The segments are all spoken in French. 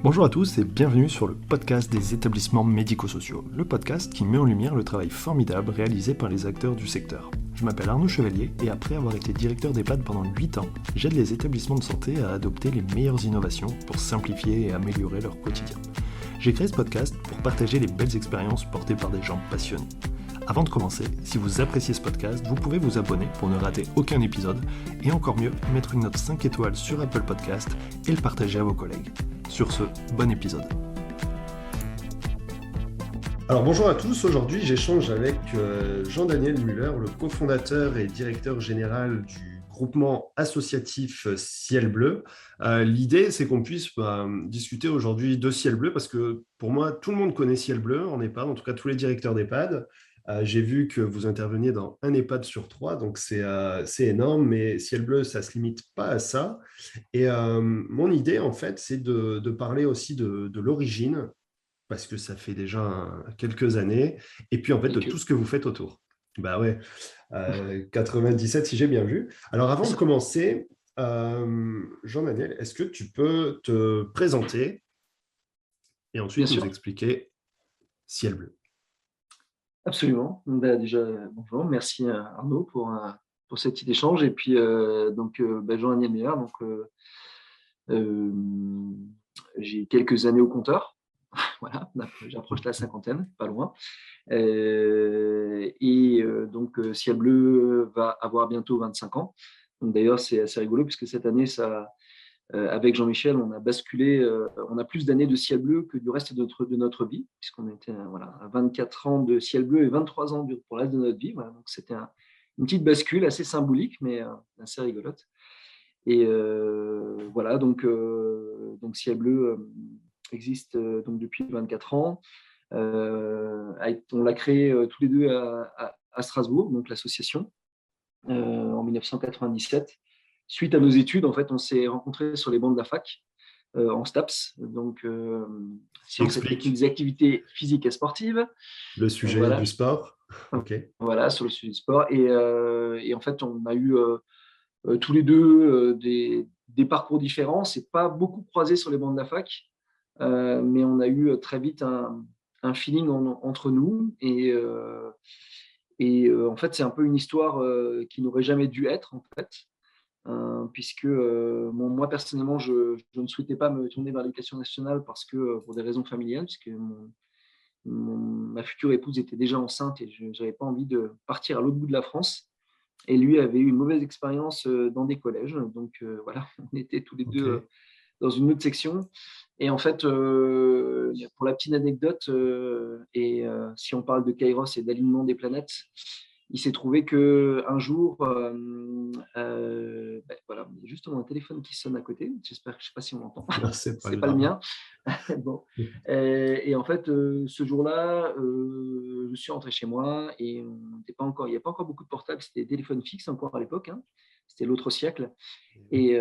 Bonjour à tous et bienvenue sur le podcast des établissements médico-sociaux, le podcast qui met en lumière le travail formidable réalisé par les acteurs du secteur. Je m'appelle Arnaud Chevalier et après avoir été directeur d'EHPAD pendant 8 ans, j'aide les établissements de santé à adopter les meilleures innovations pour simplifier et améliorer leur quotidien. J'ai créé ce podcast pour partager les belles expériences portées par des gens passionnés. Avant de commencer, si vous appréciez ce podcast, vous pouvez vous abonner pour ne rater aucun épisode et encore mieux, mettre une note 5 étoiles sur Apple Podcast et le partager à vos collègues. Sur ce, bon épisode. Alors bonjour à tous, aujourd'hui j'échange avec Jean-Daniel Muller, le cofondateur et directeur général du groupement associatif Ciel Bleu. L'idée c'est qu'on puisse discuter aujourd'hui de Ciel Bleu parce que pour moi tout le monde connaît Ciel Bleu en EHPAD, en tout cas tous les directeurs d'EHPAD. J'ai vu que vous interveniez dans un EHPAD sur 3, donc c'est énorme, mais Ciel Bleu ça ne se limite pas à ça. Et mon idée, en fait, c'est de parler aussi de l'origine, parce que ça fait déjà quelques années, et puis en fait de tout ce que vous faites autour. Bah ouais, 97 si j'ai bien vu. Alors avant de commencer, Jean-Daniel, est-ce que tu peux te présenter et Bien ensuite nous sûr, expliquer Ciel Bleu? absolument. Déjà, bonjour, merci Arnaud pour cet échange. Et puis, Jean-Daniel Meillard, euh, j'ai quelques années au compteur. Voilà, j'approche la cinquantaine, pas loin. Ciel Bleu va avoir bientôt 25 ans. Donc, d'ailleurs, c'est assez rigolo puisque cette année, avec Jean-Michel, on a basculé, on a plus d'années de ciel bleu que du reste de notre vie, puisqu'on était à 24 ans de ciel bleu et 23 ans pour le reste de notre vie. Voilà, donc c'était une petite bascule assez symbolique, mais assez rigolote. Et donc ciel bleu existe donc depuis 24 ans. On l'a créé tous les deux à Strasbourg, donc l'association, en 1997. Suite à nos études, en fait, on s'est rencontrés sur les bancs de la fac en STAPS, sciences et techniques Explique des activités physiques et sportives. le sujet Voilà, du sport. Ok. voilà, sur le sujet du sport. Et en fait, on a eu tous les deux des parcours différents. C'est pas beaucoup croisé sur les bancs de la fac, mais on a eu très vite un feeling entre nous. En fait, c'est un peu une histoire qui n'aurait jamais dû être, en fait. Puisque moi personnellement je ne souhaitais pas me tourner vers l'éducation nationale parce que pour des raisons familiales, puisque ma future épouse était déjà enceinte et je n'avais pas envie de partir à l'autre bout de la France, et lui avait eu une mauvaise expérience dans des collèges, donc voilà, on était tous les deux Ok. dans une autre section. Et en fait, pour la petite anecdote, si on parle de Kairos et d'alignement des planètes, il s'est trouvé qu'un jour, voilà, justement un téléphone qui sonne à côté, j'espère que je ne sais pas si on l'entend, Non, c'est pas c'est pas le grave. mien. Bon. Et en fait, ce jour-là, je suis rentré chez moi et il n'y a pas encore beaucoup de portables, c'était des téléphones fixes encore à l'époque, hein. C'était l'autre siècle. Et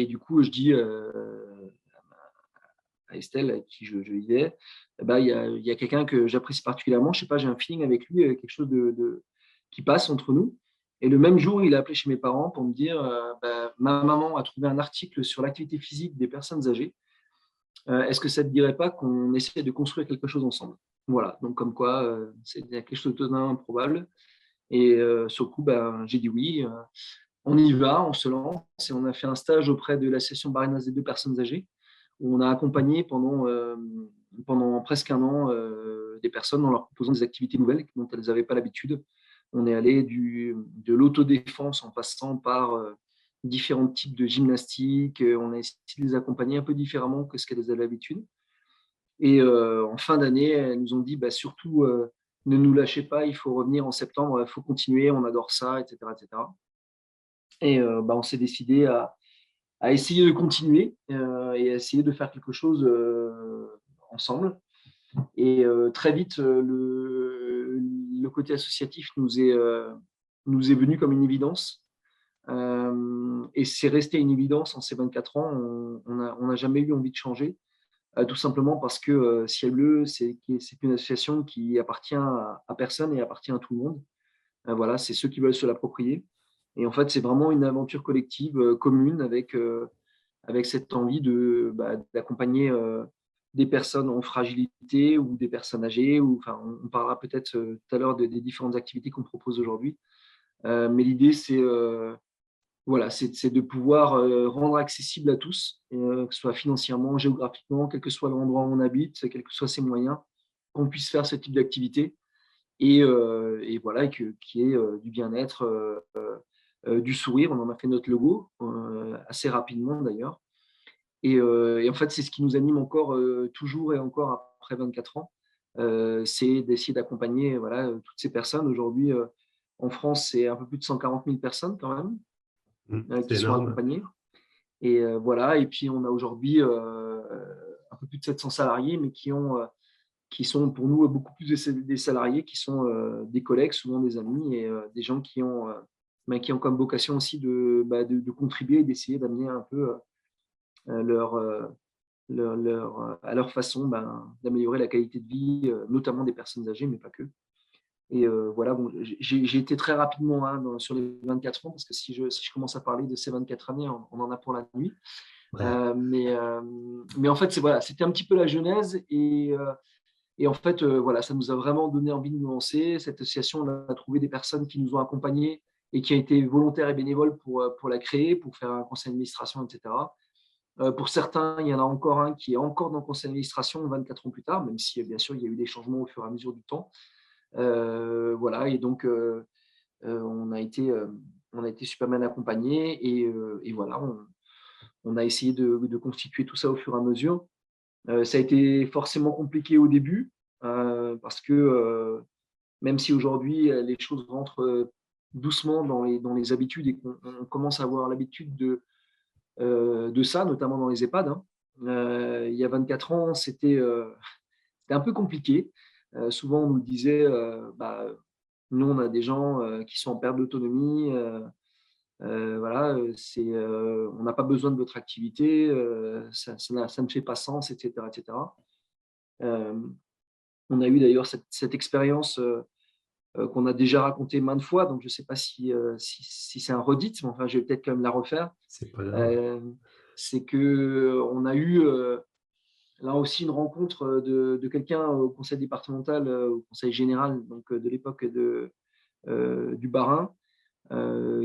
du coup, je dis à Estelle, avec qui je vivais, bah, il y a quelqu'un que j'apprécie particulièrement, je sais pas, j'ai un feeling avec lui, quelque chose qui passe entre nous. Et le même jour, il a appelé chez mes parents pour me dire ma maman a trouvé un article sur l'activité physique des personnes âgées. Est-ce que ça ne te dirait pas qu'on essaie de construire quelque chose ensemble? Voilà, donc comme quoi, c'est quelque chose de totalement improbable. Et sur le coup, j'ai dit oui. On y va, on se lance et on a fait un stage auprès de l'association Barrières des deux personnes âgées où on a accompagné pendant presque un an des personnes en leur proposant des activités nouvelles dont elles n'avaient pas l'habitude. On est allé de l'autodéfense en passant par différents types de gymnastique. On a essayé de les accompagner un peu différemment que ce qu'elles avaient l'habitude. Et en fin d'année, elles nous ont dit surtout ne nous lâchez pas, il faut revenir en septembre, il faut continuer, on adore ça, etc. etc. Et on s'est décidé à essayer de continuer et à essayer de faire quelque chose ensemble. Et très vite, le côté associatif nous est venu comme une évidence. Et c'est resté une évidence en ces 24 ans. On n'a jamais eu envie de changer, tout simplement parce que Ciel Bleu, c'est une association qui appartient à personne et appartient à tout le monde. Voilà, c'est ceux qui veulent se l'approprier. Et en fait, c'est vraiment une aventure collective, commune, avec avec cette envie d'accompagner des personnes en fragilité ou des personnes âgées. Enfin, on parlera peut-être tout à l'heure des différentes activités qu'on propose aujourd'hui. Mais l'idée, c'est de pouvoir rendre accessible à tous, que ce soit financièrement, géographiquement, quel que soit l'endroit où on habite, quels que soient ses moyens, qu'on puisse faire ce type d'activité et voilà, qu'il y ait du bien-être, du sourire. On en a fait notre logo assez rapidement d'ailleurs. Et en fait, c'est ce qui nous anime encore toujours et encore après 24 ans. C'est d'essayer d'accompagner voilà, toutes ces personnes. Aujourd'hui, en France, c'est un peu plus de 140 000 personnes quand même C'est qui sont énorme. accompagnées. Et voilà. Et puis, on a aujourd'hui un peu plus de 700 salariés, mais qui sont pour nous beaucoup plus des salariés, qui sont des collègues, souvent des amis et des gens qui ont comme vocation aussi de contribuer et d'essayer d'amener un peu leur, à leur façon d'améliorer la qualité de vie, notamment des personnes âgées, mais pas que. Et voilà, bon, j'ai été très rapidement sur les 24 ans, parce que si je commence à parler de ces 24 années, on en a pour la nuit. Ouais. Mais en fait, voilà, c'était un petit peu la genèse. Et en fait, voilà, ça nous a vraiment donné envie de nous lancer. Cette association, on a trouvé des personnes qui nous ont accompagnés et qui ont été volontaires et bénévoles pour la créer, pour faire un conseil d'administration, etc. Pour certains, il y en a encore un qui est encore dans le conseil d'administration 24 ans plus tard, même si, bien sûr, il y a eu des changements au fur et à mesure du temps. Voilà, et donc, on a été super bien accompagnés et voilà, on a essayé de constituer tout ça au fur et à mesure. Ça a été forcément compliqué au début parce que même si aujourd'hui les choses rentrent doucement dans les habitudes et qu'on commence à avoir l'habitude de ça, notamment dans les EHPAD. Il y a 24 ans, c'était un peu compliqué. Souvent, on nous disait, nous, on a des gens qui sont en perte d'autonomie. Voilà, on n'a pas besoin de votre activité, ça ne fait pas sens, etc. etc. On a eu d'ailleurs cette expérience qu'on a déjà racontée maintes fois, donc je ne sais pas si c'est un redit, mais enfin, je vais peut-être quand même la refaire. C'est pas grave. C'est qu'on a eu là aussi une rencontre de quelqu'un au conseil départemental, au conseil général donc, de l'époque du Bas-Rhin,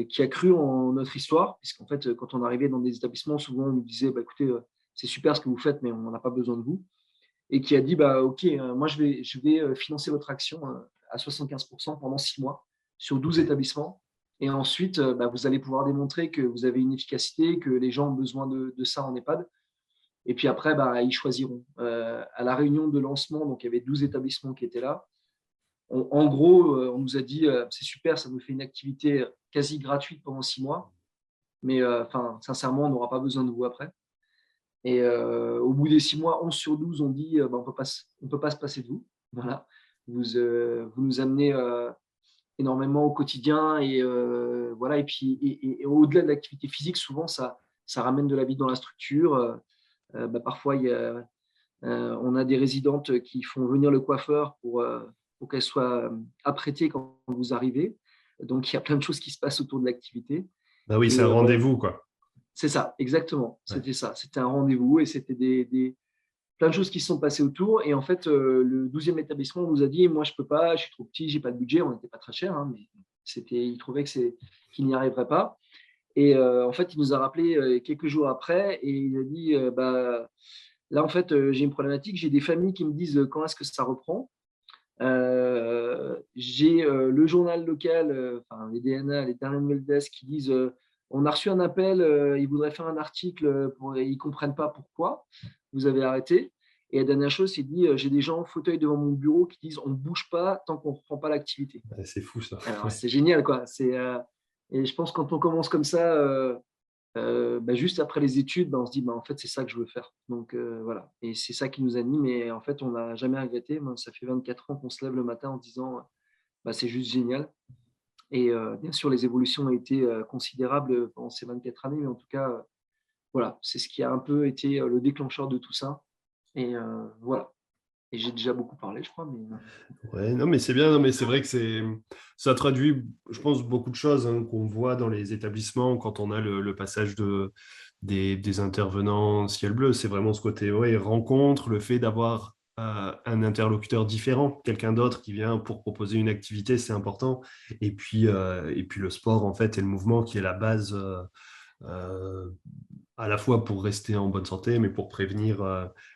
qui a cru en notre histoire, puisqu'en fait, quand on arrivait dans des établissements, souvent on nous disait écoutez, c'est super ce que vous faites, mais on n'a pas besoin de vous. Et qui a dit ok, moi je vais financer votre action à 75% pendant 6 mois sur 12 Ouais. établissements. Et ensuite, vous allez pouvoir démontrer que vous avez une efficacité, que les gens ont besoin de ça en EHPAD. Et puis après, ils choisiront. À la réunion de lancement, donc il y avait 12 établissements qui étaient là. En gros, on nous a dit c'est super, ça nous fait une activité quasi gratuite pendant 6 mois. Mais sincèrement, on n'aura pas besoin de vous après. Et au bout des 6 mois, 11 sur 12 ont dit on ne peut pas se passer de vous. Voilà. Vous nous amenez énormément au quotidien. Et, voilà. Et puis, au-delà de l'activité physique, souvent, ça ramène de la vie dans la structure. Parfois, on a des résidentes qui font venir le coiffeur pour qu'elle soit apprêtée quand vous arrivez. Donc, il y a plein de choses qui se passent autour de l'activité. Bah oui, c'est Et un voilà. rendez-vous, quoi. C'est ça, exactement. Ouais. C'était ça. C'était un rendez-vous et c'était plein de choses qui se sont passées autour. Et en fait, le 12e établissement nous a dit moi, je ne peux pas, je suis trop petit, je n'ai pas de budget. On n'était pas très cher, hein, mais il trouvait qu'il n'y arriverait pas. Et en fait, il nous a rappelé quelques jours après et il a dit là, en fait, j'ai une problématique. J'ai des familles qui me disent quand est-ce que ça reprend. J'ai le journal local, les DNA, les dernières nouvelles d'Est, qui disent on a reçu un appel, ils voudraient faire un article, ils ne comprennent pas pourquoi vous avez arrêté. Et la dernière chose, il dit j'ai des gens en fauteuil devant mon bureau qui disent on ne bouge pas tant qu'on ne reprend pas l'activité. Ouais, c'est fou, ça. Alors, Ouais. c'est génial, quoi. Et je pense que quand on commence comme ça, juste après les études, on se dit en fait, c'est ça que je veux faire. Donc voilà. Et c'est ça qui nous anime. Et en fait, on n'a jamais regretté. Moi, ça fait 24 ans qu'on se lève le matin en disant c'est juste génial. Et bien sûr, les évolutions ont été considérables pendant ces 24 années. Mais en tout cas, voilà, c'est ce qui a un peu été le déclencheur de tout ça. Et voilà. Et j'ai déjà beaucoup parlé, je crois. Mais... Ouais, non, mais c'est bien. Non, mais c'est vrai que ça traduit, je pense, beaucoup de choses hein, qu'on voit dans les établissements quand on a le passage des intervenants ciel bleu. C'est vraiment ce côté rencontre, le fait d'avoir un interlocuteur différent, quelqu'un d'autre qui vient pour proposer une activité, c'est important. Et puis le sport, en fait, et le mouvement qui est la base euh, à la fois pour rester en bonne santé, mais pour prévenir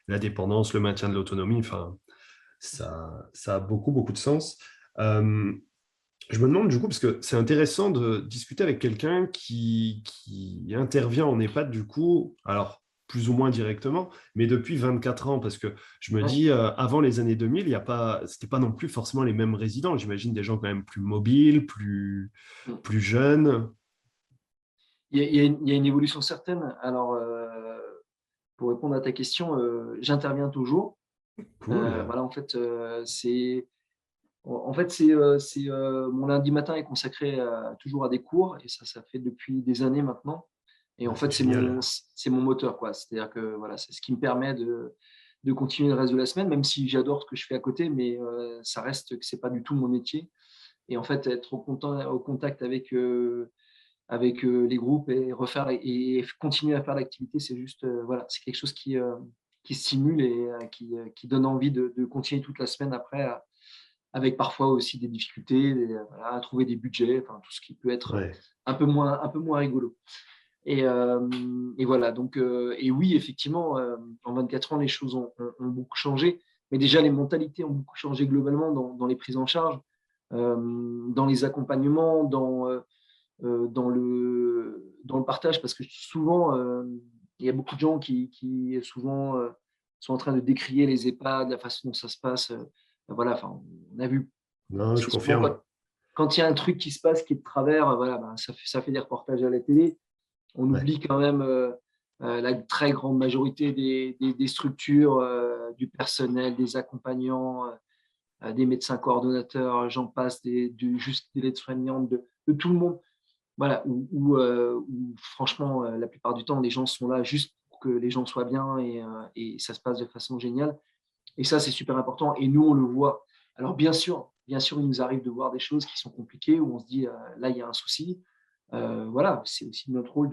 la dépendance, le maintien de l'autonomie. Enfin, ça a beaucoup, beaucoup de sens. Euh, je me demande du coup, parce que c'est intéressant de discuter avec quelqu'un qui intervient en EHPAD du coup, alors plus ou moins directement, mais depuis 24 ans, parce que je me Ouais. dis, avant les années 2000, c'était pas non plus forcément les mêmes résidents. J'imagine des gens quand même plus mobiles, plus jeunes. Il y a une évolution certaine. Alors, pour répondre à ta question, j'interviens toujours. Cool. Voilà, en fait, mon lundi matin est consacré toujours à des cours et ça fait depuis des années maintenant. Et en Ah, c'est fait, génial. c'est mon moteur, quoi. C'est-à-dire que voilà, c'est ce qui me permet de continuer le reste de la semaine, même si j'adore ce que je fais à côté, mais ça reste que c'est pas du tout mon métier. Et en fait, être au contact avec les groupes et refaire et continuer à faire l'activité, c'est juste voilà, c'est quelque chose qui stimule et qui donne envie de continuer toute la semaine après, avec parfois aussi des difficultés, voilà, à trouver des budgets, enfin tout ce qui peut être Ouais. un peu moins rigolo. Et voilà, donc, et oui, effectivement, en 24 ans, les choses ont beaucoup changé, mais déjà les mentalités ont beaucoup changé globalement dans les prises en charge, dans les accompagnements, dans le partage, parce que souvent, il y a beaucoup de gens qui souvent sont en train de décrier les EHPAD, la façon dont ça se passe. Voilà, enfin, on a vu, Non, je c'est souvent confirme. quand il y a un truc qui se passe qui est de travers, voilà, ben, ça fait des reportages à la télé. On Ouais. oublie quand même la très grande majorité des structures, du personnel, des accompagnants, des médecins coordonnateurs, j'en passe, juste des aides-soignantes, de tout le monde. Voilà, où franchement, la plupart du temps, les gens sont là juste pour que les gens soient bien et ça se passe de façon géniale. Et ça, c'est super important. Et nous, on le voit. Alors, bien sûr, il nous arrive de voir des choses qui sont compliquées où on se dit, là, il y a un souci. Voilà, c'est aussi notre rôle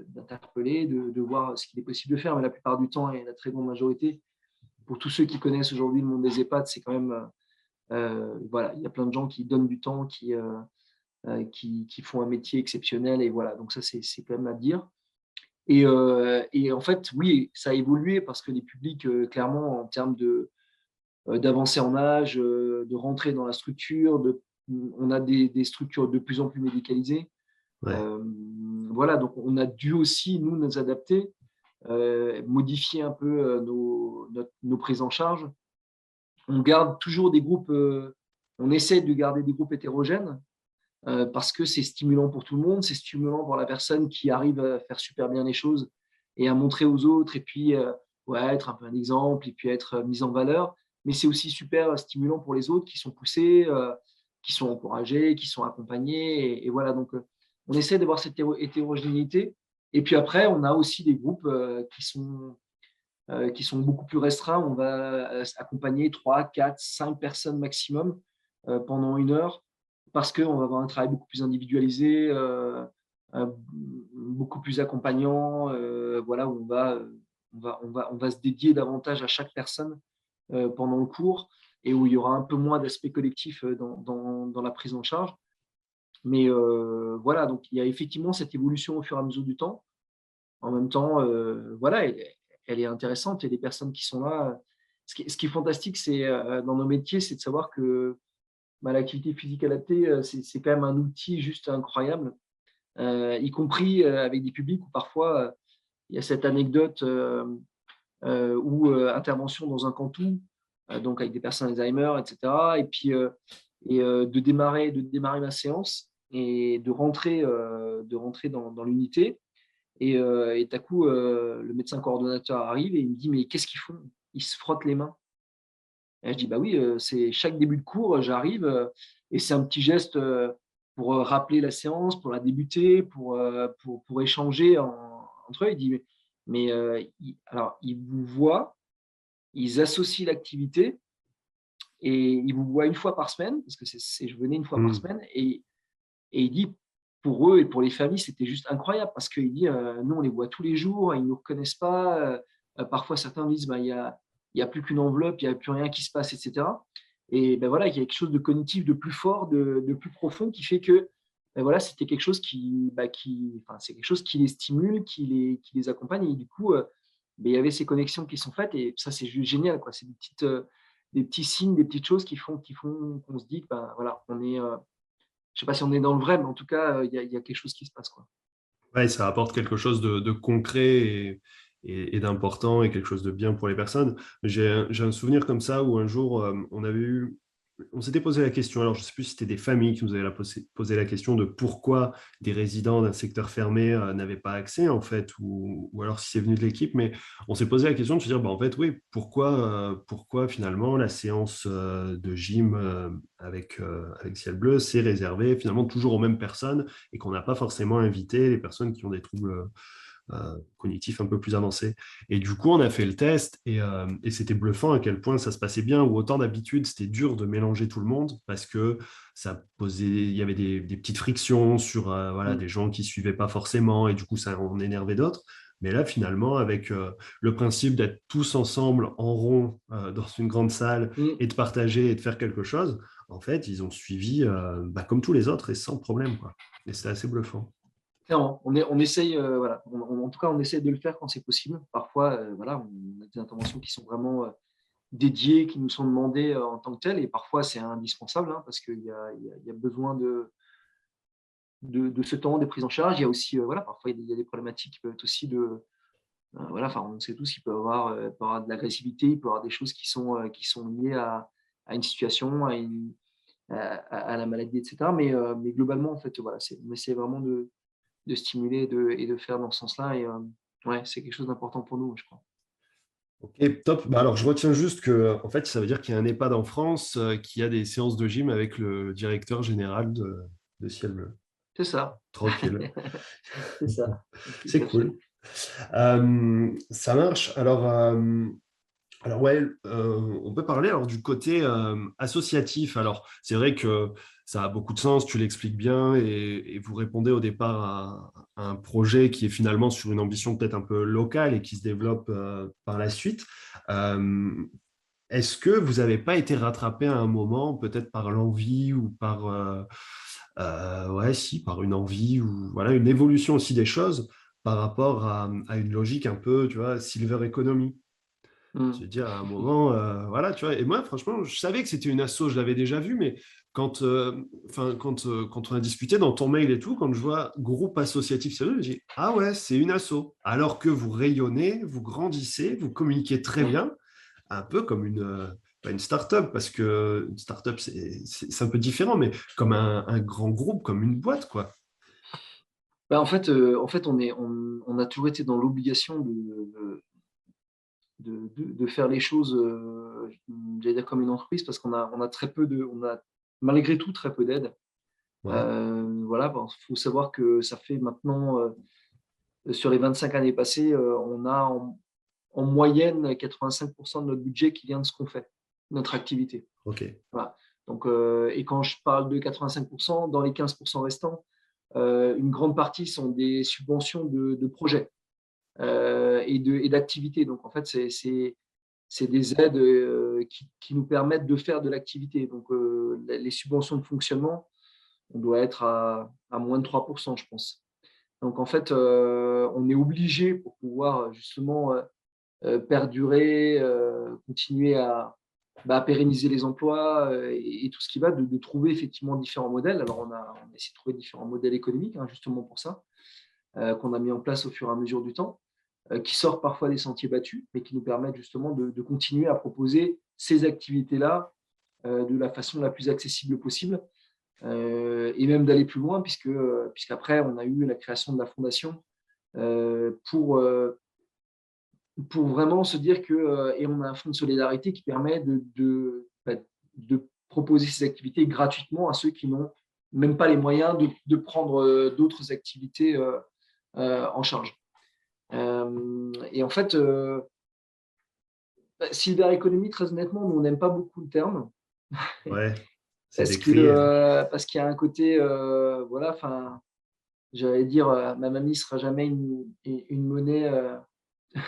d'interpeller, de voir ce qu'il est possible de faire. Mais la plupart du temps, et la très grande majorité, pour tous ceux qui connaissent aujourd'hui le monde des EHPAD, c'est quand même, voilà, il y a plein de gens qui donnent du temps, qui font un métier exceptionnel. Et voilà, donc ça, c'est quand même à dire. Et en fait, oui, ça a évolué parce que les publics, clairement, en termes d'avancée en âge, de rentrer dans la structure, on a des structures de plus en plus médicalisées. Ouais. Euh, voilà, donc on a dû aussi, nous adapter, modifier un peu nos prises en charge. On garde toujours des groupes, on essaie de garder des groupes hétérogènes, parce que c'est stimulant pour tout le monde, c'est stimulant pour la personne qui arrive à faire super bien les choses et à montrer aux autres, et puis ouais, être un peu un exemple, et puis être mis en valeur. Mais c'est aussi super stimulant pour les autres qui sont poussés, qui sont encouragés, qui sont accompagnés. Et voilà, donc on essaie d'avoir cette hétérogénéité. Et puis après, on a aussi des groupes qui sont beaucoup plus restreints. On va accompagner 3, 4, 5 personnes maximum pendant 1 heure, parce qu'on va avoir un travail beaucoup plus individualisé, beaucoup plus accompagnant, voilà, où on va se dédier davantage à chaque personne pendant le cours, et où il y aura un peu moins d'aspect collectif dans la prise en charge. Mais voilà, donc il y a effectivement cette évolution au fur et à mesure du temps. En même temps, voilà, elle est intéressante, et les personnes qui sont là. Ce qui est fantastique, c'est dans nos métiers, c'est de savoir que bah, l'activité physique adaptée, c'est quand même un outil juste incroyable, y compris avec des publics où parfois il y a cette anecdote où intervention dans un canton, donc avec des personnes Alzheimer, etc. Et puis de démarrer ma séance et de rentrer dans l'unité. Et à coup, le médecin coordonnateur arrive et il me dit: «Mais qu'est-ce qu'ils font?» Ils se frottent les mains. Et je dis: «Bah oui, c'est chaque début de cours, j'arrive, et c'est un petit geste, pour rappeler la séance, pour la débuter, pour échanger entre eux». Il dit: «Mais alors, ils vous voient, ils associent l'activité et ils vous voient 1 fois par semaine», parce que je venais 1 fois par Hmm. semaine, et il dit: pour eux et pour les familles, c'était juste incroyable parce qu'il dit, nous, on les voit tous les jours, ils ne nous reconnaissent pas. Parfois, certains disent, bah, il y a plus qu'une enveloppe, il n'y a plus rien qui se passe, etc. Et ben voilà, il y a quelque chose de cognitif, de plus fort, de plus profond qui fait que ben voilà, c'était quelque chose enfin, c'est quelque chose qui les stimule, qui les accompagne. Et du coup, ben, il y avait ces connexions qui sont faites et ça, c'est juste génial, quoi. C'est des petits signes, des petites choses qui font qu'on se dit que ben, voilà, on est, je sais pas si on est dans le vrai, mais en tout cas, il y a quelque chose qui se passe, quoi. Ouais, ça apporte quelque chose de concret et d'important et quelque chose de bien pour les personnes. J'ai un souvenir comme ça où un jour, on s'était posé la question, alors je ne sais plus si c'était des familles qui nous avaient posé la question de pourquoi des résidents d'un secteur fermé n'avaient pas accès, en fait, ou alors si c'est venu de l'équipe, mais on s'est posé la question de se dire, bah, en fait, oui, pourquoi finalement la séance de gym avec Ciel Bleu, c'est réservé finalement toujours aux mêmes personnes et qu'on n'a pas forcément invité les personnes qui ont des troubles cognitifs un peu plus avancés. Et du coup, on a fait le test et c'était bluffant à quel point ça se passait bien, où autant d'habitude, c'était dur de mélanger tout le monde parce que il y avait des petites frictions sur voilà, Mm. des gens qui ne suivaient pas forcément et du coup, ça en énervait d'autres. Mais là, finalement, avec le principe d'être tous ensemble en rond dans une grande salle Mm. et de partager et de faire quelque chose, en fait, ils ont suivi bah, comme tous les autres et sans problème, quoi. Et c'est assez bluffant. Clairement, on essaye, voilà, en tout cas, on essaye de le faire quand c'est possible. Parfois, voilà, on a des interventions qui sont vraiment dédiées, qui nous sont demandées en tant que telles, et parfois c'est indispensable hein, parce qu'il y a besoin de ce temps, des prises en charge. Il y a aussi, voilà, parfois il y a des problématiques qui peuvent être aussi voilà, enfin, on sait tous qu'il peut y avoir de l'agressivité, il peut y avoir des choses qui sont liées à une situation, à la maladie, etc. Mais globalement, en fait, voilà, on essaie vraiment de stimuler et de faire dans ce sens-là. Et ouais, c'est quelque chose d'important pour nous, je crois. Ok, top. Bah alors, je retiens juste que, en fait, ça veut dire qu'il y a un EHPAD en France qui a des séances de gym avec le directeur général de Ciel Bleu. C'est ça. Tranquille. C'est ça. Tout C'est à fait. cool. Ça marche. Alors ouais, on peut parler alors du côté associatif. Alors c'est vrai que ça a beaucoup de sens, tu l'expliques bien et vous répondez au départ à un projet qui est finalement sur une ambition peut-être un peu locale et qui se développe par la suite. Euh, Est-ce que vous n'avez pas été rattrapé à un moment, peut-être par l'envie ou par, ouais, si, par une envie ou voilà, une évolution aussi des choses par rapport à une logique un peu, tu vois, silver economy? Mm. Se dire à un moment, voilà, tu vois. Et moi, franchement, je savais que c'était une asso, je l'avais déjà vu, mais quand on a discuté dans ton mail et tout, quand je vois groupe associatif sérieux, je dis, ah ouais, c'est une asso. Alors que vous rayonnez, vous grandissez, vous communiquez très Mm. bien, un peu comme pas une start-up, parce que une start-up, c'est un peu différent, mais comme un grand groupe, comme une boîte, quoi. Bah, en fait on a toujours été dans l'obligation de faire les choses, j'allais dire comme une entreprise, parce on a très peu on a malgré tout très peu d'aide. Ouais, Voilà, il faut savoir que ça fait maintenant, sur les 25 années passées, on a en moyenne 85% de notre budget qui vient de ce qu'on fait, notre activité. ok, Voilà. Donc, et quand je parle de 85%, dans les 15% restants, une grande partie sont des subventions de projets et d'activités. Donc, en fait, c'est des aides qui nous permettent de faire de l'activité. Donc, les subventions de fonctionnement, on doit être à moins de 3%, je pense. Donc, en fait, on est obligé pour pouvoir justement perdurer, continuer à pérenniser les emplois et tout ce qui va, de trouver effectivement différents modèles. Alors, on a essayé de trouver différents modèles économiques, hein, justement pour ça, qu'on a mis en place au fur et à mesure du temps, qui sortent parfois des sentiers battus, mais qui nous permettent justement de continuer à proposer ces activités-là de la façon la plus accessible possible. Et même d'aller plus loin, puisqu'après, on a eu la création de la fondation euh, pour, euh, pour vraiment se dire que, et on a un fonds de solidarité qui permet de proposer ces activités gratuitement à ceux qui n'ont même pas les moyens de prendre d'autres activités en charge. Et en fait, Silver Economy, très honnêtement, nous, on n'aime pas beaucoup le terme ouais, c'est décrit. parce qu'il y a un côté, voilà, enfin, j'allais dire, ma mamie ne sera jamais une monnaie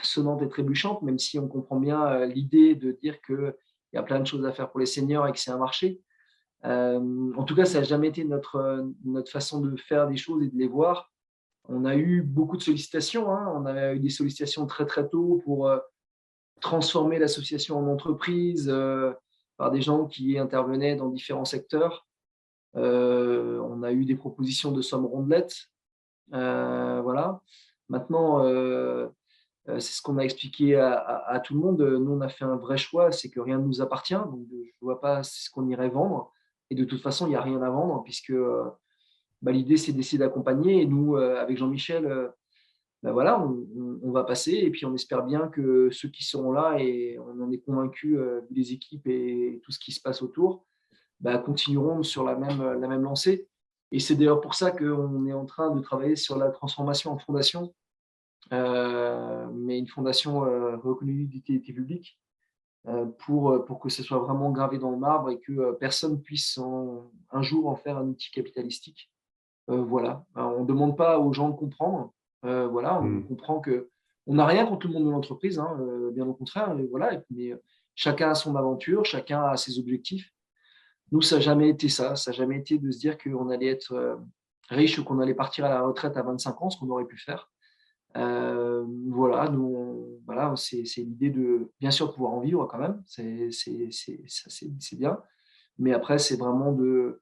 sonnante et trébuchante, même si on comprend bien l'idée de dire qu'il y a plein de choses à faire pour les seniors et que c'est un marché. En tout cas, ça n'a jamais été notre façon de faire des choses et de les voir. On a eu beaucoup de sollicitations, hein. On a eu des sollicitations très très tôt pour transformer l'association en entreprise par des gens qui intervenaient dans différents secteurs. On a eu des propositions de sommes rondelettes. Voilà. Maintenant, c'est ce qu'on a expliqué à tout le monde. Nous, on a fait un vrai choix, c'est que rien ne nous appartient. Donc, je ne vois pas ce qu'on irait vendre. Et de toute façon, il n'y a rien à vendre puisque l'idée, c'est d'essayer d'accompagner. Et nous, avec Jean-Michel, voilà, on va passer. Et puis, on espère bien que ceux qui seront là, et on en est convaincu, vu les équipes et tout ce qui se passe autour, continueront sur la même lancée. Et c'est d'ailleurs pour ça qu'on est en train de travailler sur la transformation en fondation, mais une fondation reconnue d'utilité publique, pour que ce soit vraiment gravé dans le marbre et que personne puisse un jour en faire un outil capitalistique. Voilà. On ne demande pas aux gens de comprendre. Voilà, on Mm. comprend que on n'a rien contre le monde de l'entreprise, hein, bien au contraire. Voilà, mais chacun a son aventure, chacun a ses objectifs. Nous, ça n'a jamais été ça. Ça n'a jamais été de se dire qu'on allait être riche ou qu'on allait partir à la retraite à 25 ans, ce qu'on aurait pu faire. Voilà, voilà, c'est l'idée de, bien sûr, pouvoir en vivre quand même. C'est bien. Mais après, c'est vraiment de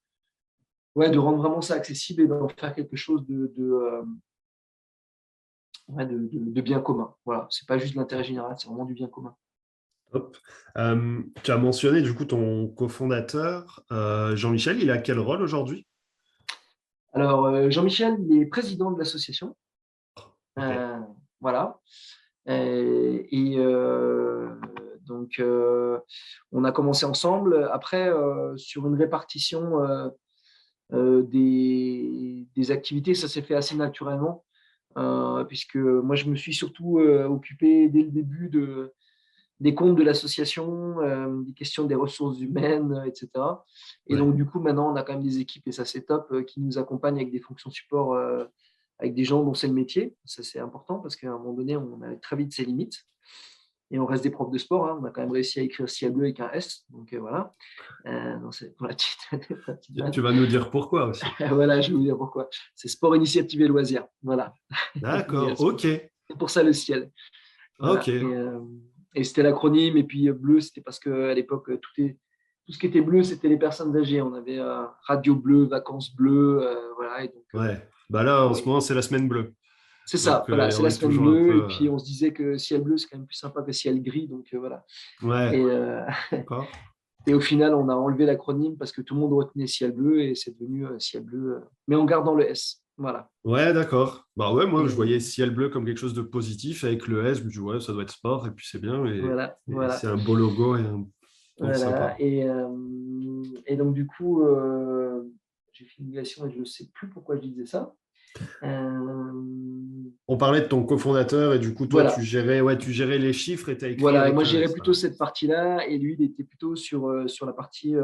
rendre vraiment ça accessible et d'en faire quelque chose de bien commun. Voilà, c'est pas juste de l'intérêt général, c'est vraiment du bien commun. Hop. Tu as mentionné du coup ton cofondateur, Jean-Michel, il a quel rôle aujourd'hui? Alors, Jean-Michel, il est président de l'association. Ok. Voilà. Donc, on a commencé ensemble. Après, sur une répartition des activités, ça s'est fait assez naturellement, puisque moi, je me suis surtout occupé dès le début des comptes de l'association, des questions des ressources humaines, etc. Et Ouais. donc, du coup, maintenant, on a quand même des équipes, et ça, c'est top, qui nous accompagnent avec des fonctions support, avec des gens dont c'est le métier. Ça, c'est important parce qu'à un moment donné, on a très vite ses limites. Et on reste des profs de sport, hein. On a quand même réussi à écrire Ciel Bleu avec un S. Donc, voilà. C'est pour la petite, la petite Tu vanne. vas nous dire pourquoi aussi. Voilà, je vais vous dire pourquoi. C'est sport, initiative et loisirs. Voilà. Mais, D'accord, ok. c'est pour ça le ciel. Ok. Voilà. Et c'était l'acronyme. Et puis bleu, c'était parce qu'à l'époque, tout ce qui était bleu, c'était les personnes âgées. On avait radio bleu, vacances bleues. Voilà. Et donc, Ouais. Bah là, en ce oui. moment, c'est la semaine bleue. C'est ça. Donc, Voilà, c'est on la est semaine toujours un bleue. Et peu. puis, on se disait que ciel bleu, c'est quand même plus sympa que ciel gris. Donc, voilà. Et, Ouais. D'accord. et au final, on a enlevé l'acronyme parce que tout le monde retenait ciel bleu et c'est devenu ciel bleu, mais en gardant le S. Voilà. Ouais, d'accord. Bah ouais, moi, je Et voyais ciel bleu comme quelque chose de positif avec le S. Je me dis, ouais, ça doit être sport et puis c'est bien. voilà, Et voilà, c'est un beau logo et donc voilà. sympa. Et donc, du coup, j'ai fait une négation et je ne sais plus pourquoi je disais ça. Euh, On parlait de ton cofondateur et du coup, toi, voilà, ouais, tu gérais les chiffres et tu as écrit voilà. Et moi, avec un j'irais S. plutôt cette partie-là et lui, il était plutôt sur la partie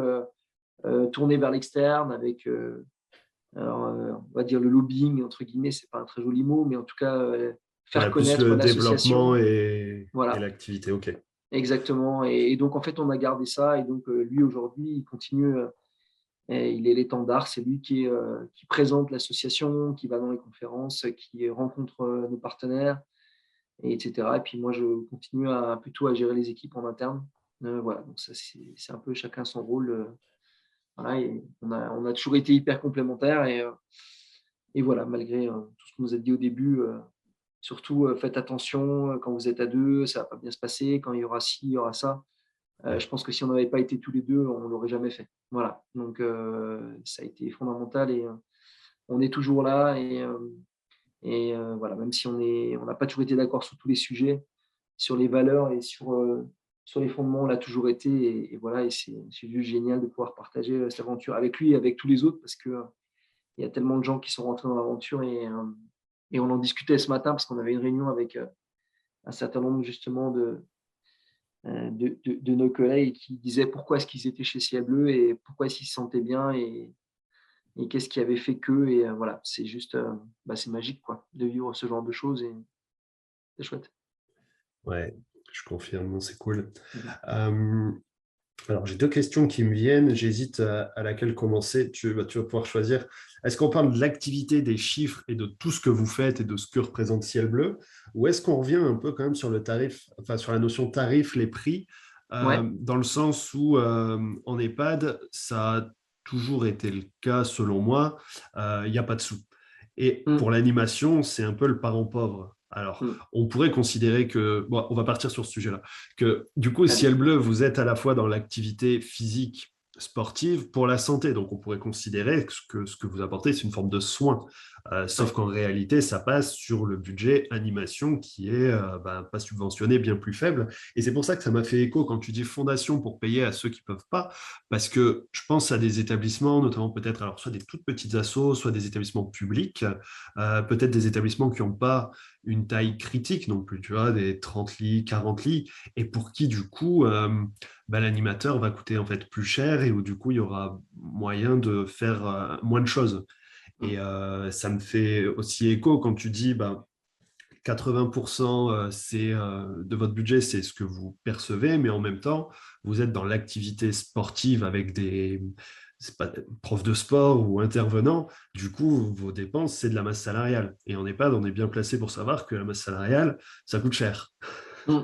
tournée vers l'externe avec, alors, on va dire le lobbying, entre guillemets, c'est pas un très joli mot, mais en tout cas, faire Ouais, plus connaître le développement l'association. et Voilà. l'activité. Ok. Exactement. Et donc, en fait, on a gardé ça. Et donc, lui, aujourd'hui, il continue. Et il est l'étendard. C'est lui qui présente l'association, qui va dans les conférences, qui rencontre nos partenaires, et etc. Et puis, moi, je continue plutôt à gérer les équipes en interne. Voilà. Donc, ça, c'est un peu chacun son rôle. Voilà. Et on a toujours été hyper complémentaires. Et voilà, malgré tout ce qu'on nous a dit au début, surtout, faites attention quand vous êtes à deux, ça ne va pas bien se passer. Quand il y aura ci, il y aura ça. Ouais. Je pense que si on n'avait pas été tous les deux, on ne l'aurait jamais fait. Voilà. Donc, ça a été fondamental et on est toujours là. Et voilà, même si on n'a pas toujours été d'accord sur tous les sujets, sur les valeurs et sur les fondements, on l'a toujours été. Et voilà, et c'est juste génial de pouvoir partager cette aventure avec lui et avec tous les autres parce que il y a tellement de gens qui sont rentrés dans l'aventure et on en discutait ce matin parce qu'on avait une réunion avec un certain nombre justement de nos collègues qui disaient pourquoi est-ce qu'ils étaient chez Ciel Bleu et pourquoi est-ce qu'ils se sentaient bien. Et et qu'est-ce qui avait fait que, et voilà, c'est juste, c'est magique quoi, de vivre ce genre de choses et c'est chouette. Ouais, je confirme, non, c'est cool. Mmh. Hem, alors j'ai 2 questions qui me viennent, j'hésite à laquelle commencer. Tu vas pouvoir choisir. Est-ce qu'on parle de l'activité, des chiffres et de tout ce que vous faites et de ce que représente Ciel Bleu? Ou est-ce qu'on revient un peu quand même sur le tarif, enfin sur la notion tarif, les prix, Ouais. dans le sens où, en EHPAD, ça a toujours été le cas selon moi, il y a pas de sous. Et Mmh. pour l'animation, c'est un peu le parent pauvre. Alors, Mmh. on pourrait considérer que, bon, on va partir sur ce sujet-là, que du coup, Allez. Ciel Bleu, vous êtes à la fois dans l'activité physique sportive pour la santé. Donc, on pourrait considérer que ce que vous apportez, c'est une forme de soin. Sauf Ouais. qu'en réalité, ça passe sur le budget animation qui est pas subventionné, bien plus faible. Et c'est pour ça que ça m'a fait écho quand tu dis fondation pour payer à ceux qui ne peuvent pas, parce que je pense à des établissements, notamment peut-être alors soit des toutes petites assos, soit des établissements publics, peut-être des établissements qui n'ont pas une taille critique non plus, tu vois, des 30 lits, 40 lits, et pour qui, du coup, l'animateur va coûter en fait plus cher et où, du coup, il y aura moyen de faire moins de choses. Mmh. Et ça me fait aussi écho quand tu dis 80% de votre budget, c'est ce que vous percevez, mais en même temps, vous êtes dans l'activité sportive avec des c'est pas, profs de sport ou intervenants. Du coup, vos dépenses, c'est de la masse salariale. Et en EHPAD, on est bien placé pour savoir que la masse salariale, ça coûte cher. Mmh.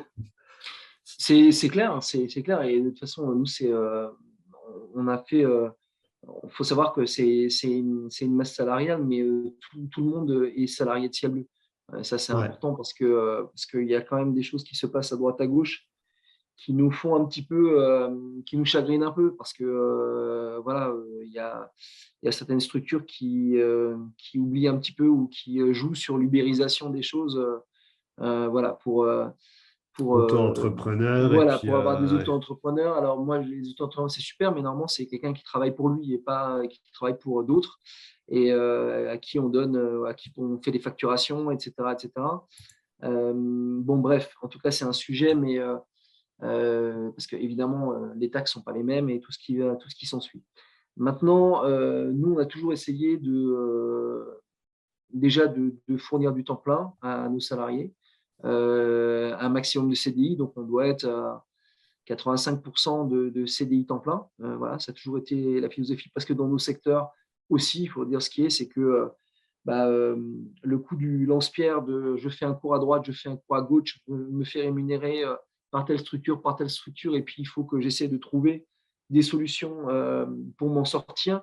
C'est clair, hein, c'est clair, et de toute façon, nous, on a fait, il faut savoir que c'est une masse salariale, mais tout le monde est salarié de Ciel Bleu. Ça, c'est Ouais, important parce qu'il y a quand même des choses qui se passent à droite, à gauche, qui nous font un petit peu, qui nous chagrinent un peu parce que, voilà, il y a certaines structures qui oublient un petit peu ou qui, jouent sur l'ubérisation des choses, voilà, pour, auto-entrepreneur, et voilà, puis pour avoir des auto-entrepreneurs. Alors moi, les auto-entrepreneurs, c'est super, mais normalement, c'est quelqu'un qui travaille pour lui et pas qui travaille pour d'autres, et à qui on donne, à qui on fait des facturations, et cetera, et cetera. Bon bref, en tout cas, c'est un sujet, mais parce qu'évidemment, les taxes sont pas les mêmes et tout ce qui s'ensuit. Maintenant, nous, on a toujours essayé déjà de fournir du temps plein à nos salariés, un maximum de CDI, donc on doit être à 85 de CDI temps plein. Voilà, ça a toujours été la philosophie, parce que dans nos secteurs aussi, il faut dire ce qui est, c'est que le coût du lance-pierre de je fais un cours à droite, je fais un cours à gauche, je me fais rémunérer par telle structure, et puis il faut que j'essaie de trouver des solutions pour m'en sortir.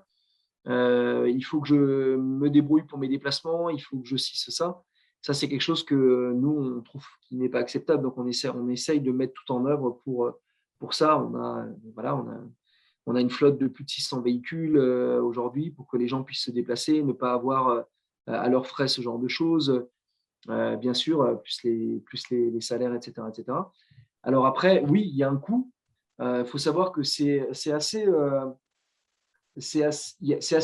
Il faut que je me débrouille pour mes déplacements, il faut que je cisse ça. Ça, c'est quelque chose que nous, on trouve qui n'est pas acceptable. Donc, on essaye de mettre tout en œuvre pour ça. Voilà, on a une flotte de plus de 600 véhicules aujourd'hui pour que les gens puissent se déplacer, ne pas avoir à leurs frais ce genre de choses. Bien sûr, plus les salaires, etc., etc. Alors après, oui, il y a un coût. Il faut savoir que c'est assez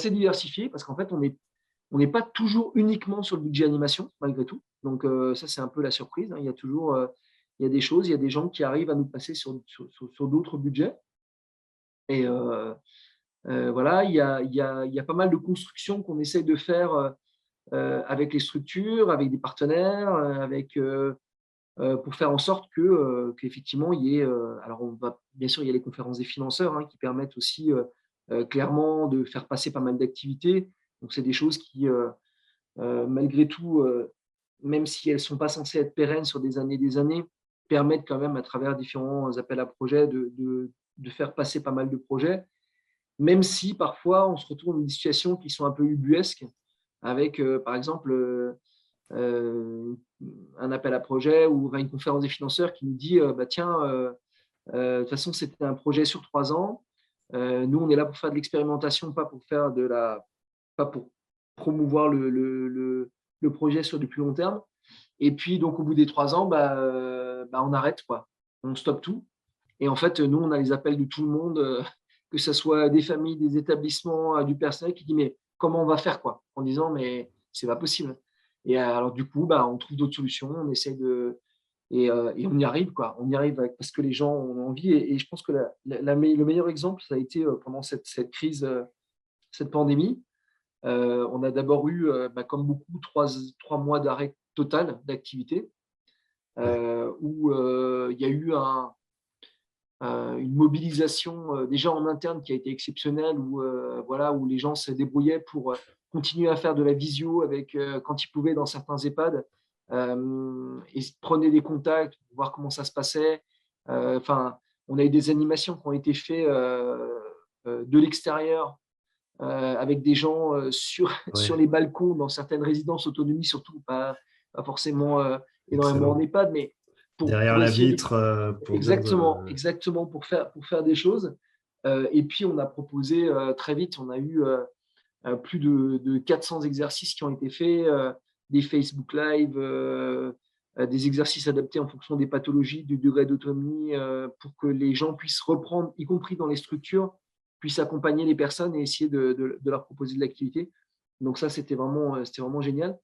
diversifié, parce qu'en fait, on n'est pas toujours uniquement sur le budget animation, malgré tout. Donc, ça, c'est un peu la surprise, hein. Il y a des choses, il y a des gens qui arrivent à nous passer sur d'autres budgets. Et voilà, il y a pas mal de constructions qu'on essaye de faire avec les structures, avec des partenaires, pour faire en sorte qu'effectivement, il y ait. Alors, bien sûr, il y a les conférences des financeurs, hein, qui permettent aussi clairement de faire passer pas mal d'activités. Donc, c'est des choses qui, malgré tout, même si elles ne sont pas censées être pérennes sur des années, permettent quand même, à travers différents appels à projets, de faire passer pas mal de projets, même si parfois on se retrouve dans des situations qui sont un peu ubuesques, avec, par exemple, euh, un appel à projet ou une conférence des financeurs qui nous dit tiens, de toute façon, c'était un projet sur 3 ans. Nous, on est là pour faire de l'expérimentation, pas pour promouvoir le projet sur du plus long terme. Et puis, donc, au bout des 3 ans, on arrête, quoi. On stoppe tout. Et en fait, nous, on a les appels de tout le monde, que ce soit des familles, des établissements, du personnel, qui dit mais comment on va faire, quoi, en disant mais c'est pas possible. Et alors du coup, on trouve d'autres solutions, on essaye et on y arrive, quoi. On y arrive parce que les gens ont envie. Et je pense que le meilleur exemple, ça a été pendant cette crise, cette pandémie. On a d'abord eu, comme beaucoup, trois mois d'arrêt total d'activité, Ouais, où il y a eu une mobilisation déjà en interne qui a été exceptionnelle, où, voilà, où les gens se débrouillaient pour continuer à faire de la visio avec, quand ils pouvaient dans certains EHPAD, et prenaient des contacts pour voir comment ça se passait. Enfin, on a eu des animations qui ont été faites de l'extérieur, avec des gens sur ouais, les balcons dans certaines résidences autonomie, surtout pas forcément énormément en excellent. EHPAD, mais Derrière pour la essayer vitre, pour dire exactement, exactement pour faire des choses. Et puis on a proposé très vite, on a eu plus de 400 exercices qui ont été faits, des Facebook Live, des exercices adaptés en fonction des pathologies, du degré d'autonomie, pour que les gens puissent reprendre, y compris dans les structures, puissent accompagner les personnes et essayer de leur proposer de l'activité. Donc ça, c'était vraiment génial.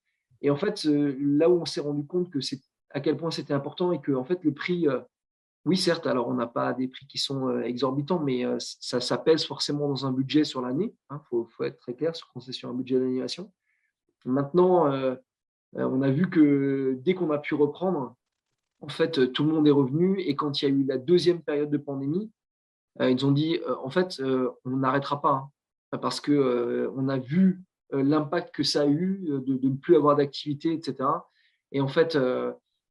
Et en fait, là où on s'est rendu compte que c'est à quel point c'était important et que en fait le prix, oui certes, alors on n'a pas des prix qui sont exorbitants, mais ça pèse forcément dans un budget sur l'année. Hein, faut être très clair sur quand c'est sur un budget d'animation. Maintenant, on a vu que dès qu'on a pu reprendre, en fait, tout le monde est revenu. Et quand il y a eu la deuxième période de pandémie, ils ont dit, en fait, on n'arrêtera pas, hein, parce que on a vu l'impact que ça a eu de ne plus avoir d'activité, etc. Et en fait,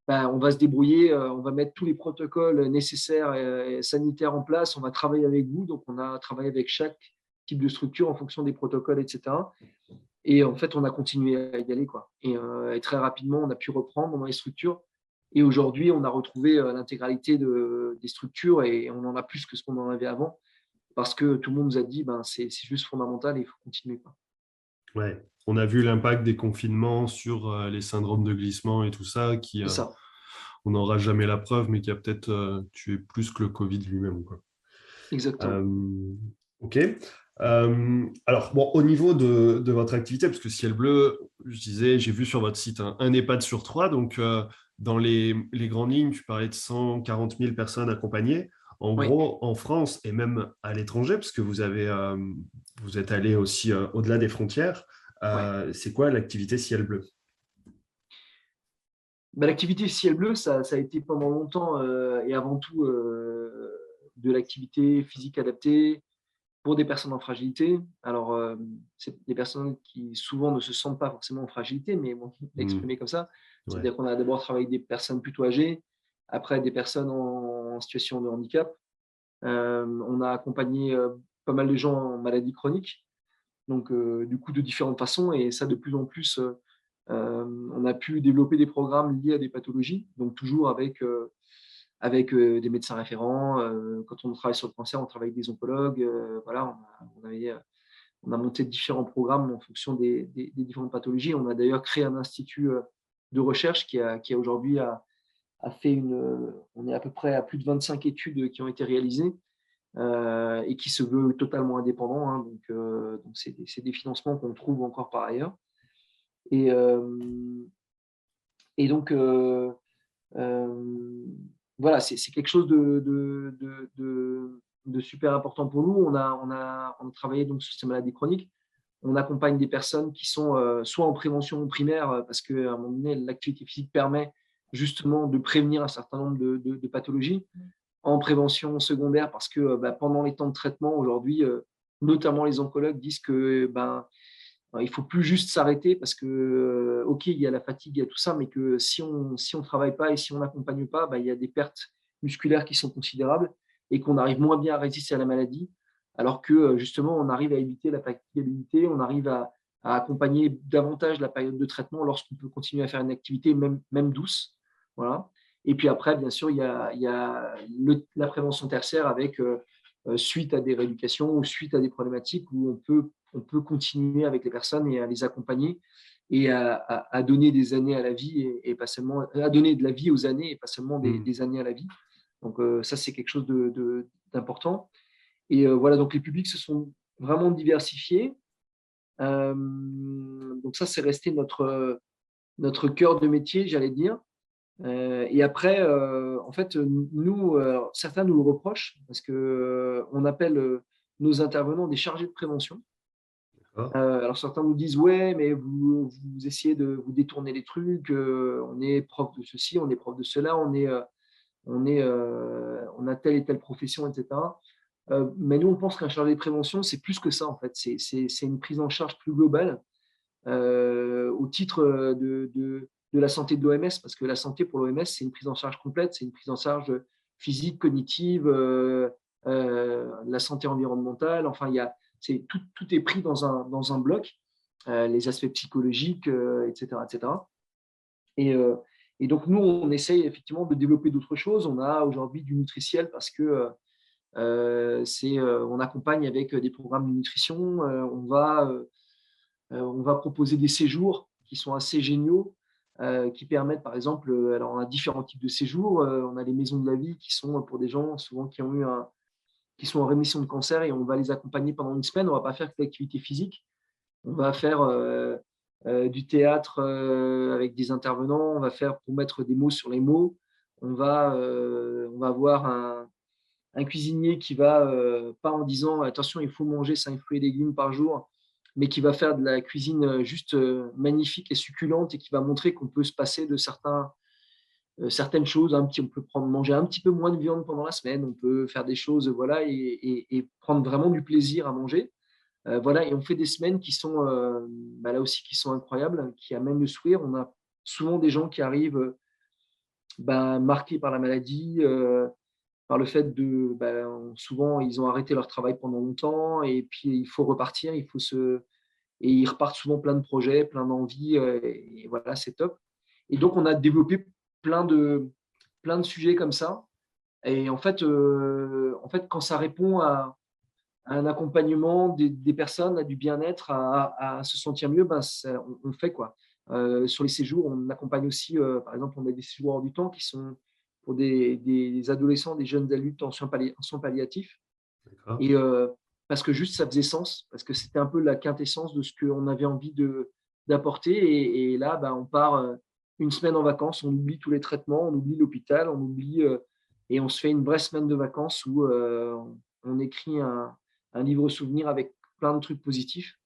on va se débrouiller, on va mettre tous les protocoles nécessaires et sanitaires en place, on va travailler avec vous. Donc, on a travaillé avec chaque type de structure en fonction des protocoles, etc. Et en fait, on a continué à y aller, quoi. Et très rapidement, on a pu reprendre dans les structures. Et aujourd'hui, on a retrouvé l'intégralité des structures et on en a plus que ce qu'on en avait avant parce que tout le monde nous a dit c'est juste fondamental et il faut continuer, quoi. ouais. On a vu l'impact des confinements sur les syndromes de glissement et tout ça, qui, C'est ça, on n'aura jamais la preuve, mais qui a peut-être tué plus que le Covid lui-même, quoi. exactement. Euh, ok. Alors, bon, au niveau de votre activité, parce que Ciel Bleu, je disais, j'ai vu sur votre site un EHPAD sur trois. Donc, dans les grandes lignes, tu parlais de 140 000 personnes accompagnées. En Oui. gros, en France et même à l'étranger, parce que vous êtes allé aussi au-delà des frontières, Ouais. c'est quoi l'activité Ciel Bleu? L'activité ciel bleu, ça a été pendant longtemps et avant tout de l'activité physique adaptée pour des personnes en fragilité. Alors, c'est des personnes qui souvent ne se sentent pas forcément en fragilité, mais bon, Hmm, exprimé comme ça. ouais, C'est-à-dire qu'on a d'abord travaillé avec des personnes plutôt âgées, après des personnes en situation de handicap. On a accompagné pas mal de gens en maladie chronique, donc du coup de différentes façons, et ça de plus en plus, on a pu développer des programmes liés à des pathologies, donc toujours avec des médecins référents. Quand on travaille sur le cancer, on travaille avec des oncologues. Voilà, on a monté différents programmes en fonction des différentes pathologies. On a d'ailleurs créé un institut de recherche qui a aujourd'hui a fait on est à peu près à plus de 25 études qui ont été réalisées et qui se veut totalement indépendant, hein. Donc c'est des financements qu'on trouve encore par ailleurs. Et, et donc, euh, voilà, c'est quelque chose de super important pour nous. On a travaillé donc sur ces maladies chroniques. On accompagne des personnes qui sont soit en prévention primaire, parce qu'à un moment donné, l'activité physique permet justement de prévenir un certain nombre de pathologies, en prévention secondaire, parce que pendant les temps de traitement, aujourd'hui, notamment les oncologues disent que il faut plus juste s'arrêter parce que, OK, il y a la fatigue, il y a tout ça, mais que si on travaille pas et si on n'accompagne pas, il y a des pertes musculaires qui sont considérables et qu'on arrive moins bien à résister à la maladie, alors que justement, on arrive à éviter la fatigabilité, on arrive à accompagner davantage la période de traitement lorsqu'on peut continuer à faire une activité, même douce. Voilà. Et puis après, bien sûr, il y a la prévention tertiaire avec suite à des rééducations ou suite à des problématiques où on peut continuer avec les personnes et à les accompagner et à donner des années à la vie et pas seulement à donner de la vie aux années et pas seulement hmm, des années à la vie. Donc ça, c'est quelque chose d'important. Et voilà, donc les publics se sont vraiment diversifiés. Donc ça, c'est resté notre cœur de métier, j'allais dire. Et après, en fait, nous, certains nous le reprochent parce que on appelle nos intervenants des chargés de prévention. D'accord. Alors certains nous disent ouais, mais vous essayez de vous détourner les trucs. On est prof de ceci, on est prof de cela, on a telle et telle profession, etc. Mais nous, on pense qu'un chargé de prévention, c'est plus que ça en fait. C'est une prise en charge plus globale au titre de la santé de l'OMS, parce que la santé pour l'OMS, c'est une prise en charge complète, c'est une prise en charge physique, cognitive, la santé environnementale. Enfin, tout est pris dans un bloc, les aspects psychologiques, etc., etc. Et, euh, et donc, nous, on essaye effectivement de développer d'autres choses. On a aujourd'hui du nutritiel parce que on accompagne avec des programmes de nutrition. On va proposer des séjours qui sont assez géniaux, qui permettent, par exemple, alors on a différents types de séjours. On a les maisons de la vie qui sont pour des gens souvent qui sont en rémission de cancer et on va les accompagner pendant une semaine. On ne va pas faire que l'activité physique. On va faire du théâtre avec des intervenants. On va faire pour mettre des mots sur les mots. On va avoir un cuisinier qui va, pas en disant attention, il faut manger 5 fruits et légumes par jour, mais qui va faire de la cuisine juste magnifique et succulente et qui va montrer qu'on peut se passer de certaines choses. On peut manger un petit peu moins de viande pendant la semaine, on peut faire des choses, voilà, et prendre vraiment du plaisir à manger. Voilà, et on fait des semaines qui sont là aussi qui sont incroyables, qui amènent le sourire. On a souvent des gens qui arrivent marqués par la maladie, par le fait souvent ils ont arrêté leur travail pendant longtemps et puis il faut repartir, et ils repartent souvent plein de projets, plein d'envies, et voilà, c'est top. Et donc on a développé plein de sujets comme ça. Et en fait, quand ça répond à un accompagnement des personnes, à du bien-être, à se sentir mieux, on fait quoi. Sur les séjours, on accompagne aussi, par exemple, on a des séjours hors du temps qui sont pour des adolescents, des jeunes adultes en soins palliatifs. D'accord. Et parce que juste ça faisait sens, parce que c'était un peu la quintessence de ce qu'on avait envie d'apporter. Et là, on part une semaine en vacances, on oublie tous les traitements, on oublie l'hôpital, et on se fait une vraie semaine de vacances où on écrit un livre souvenir avec plein de trucs positifs.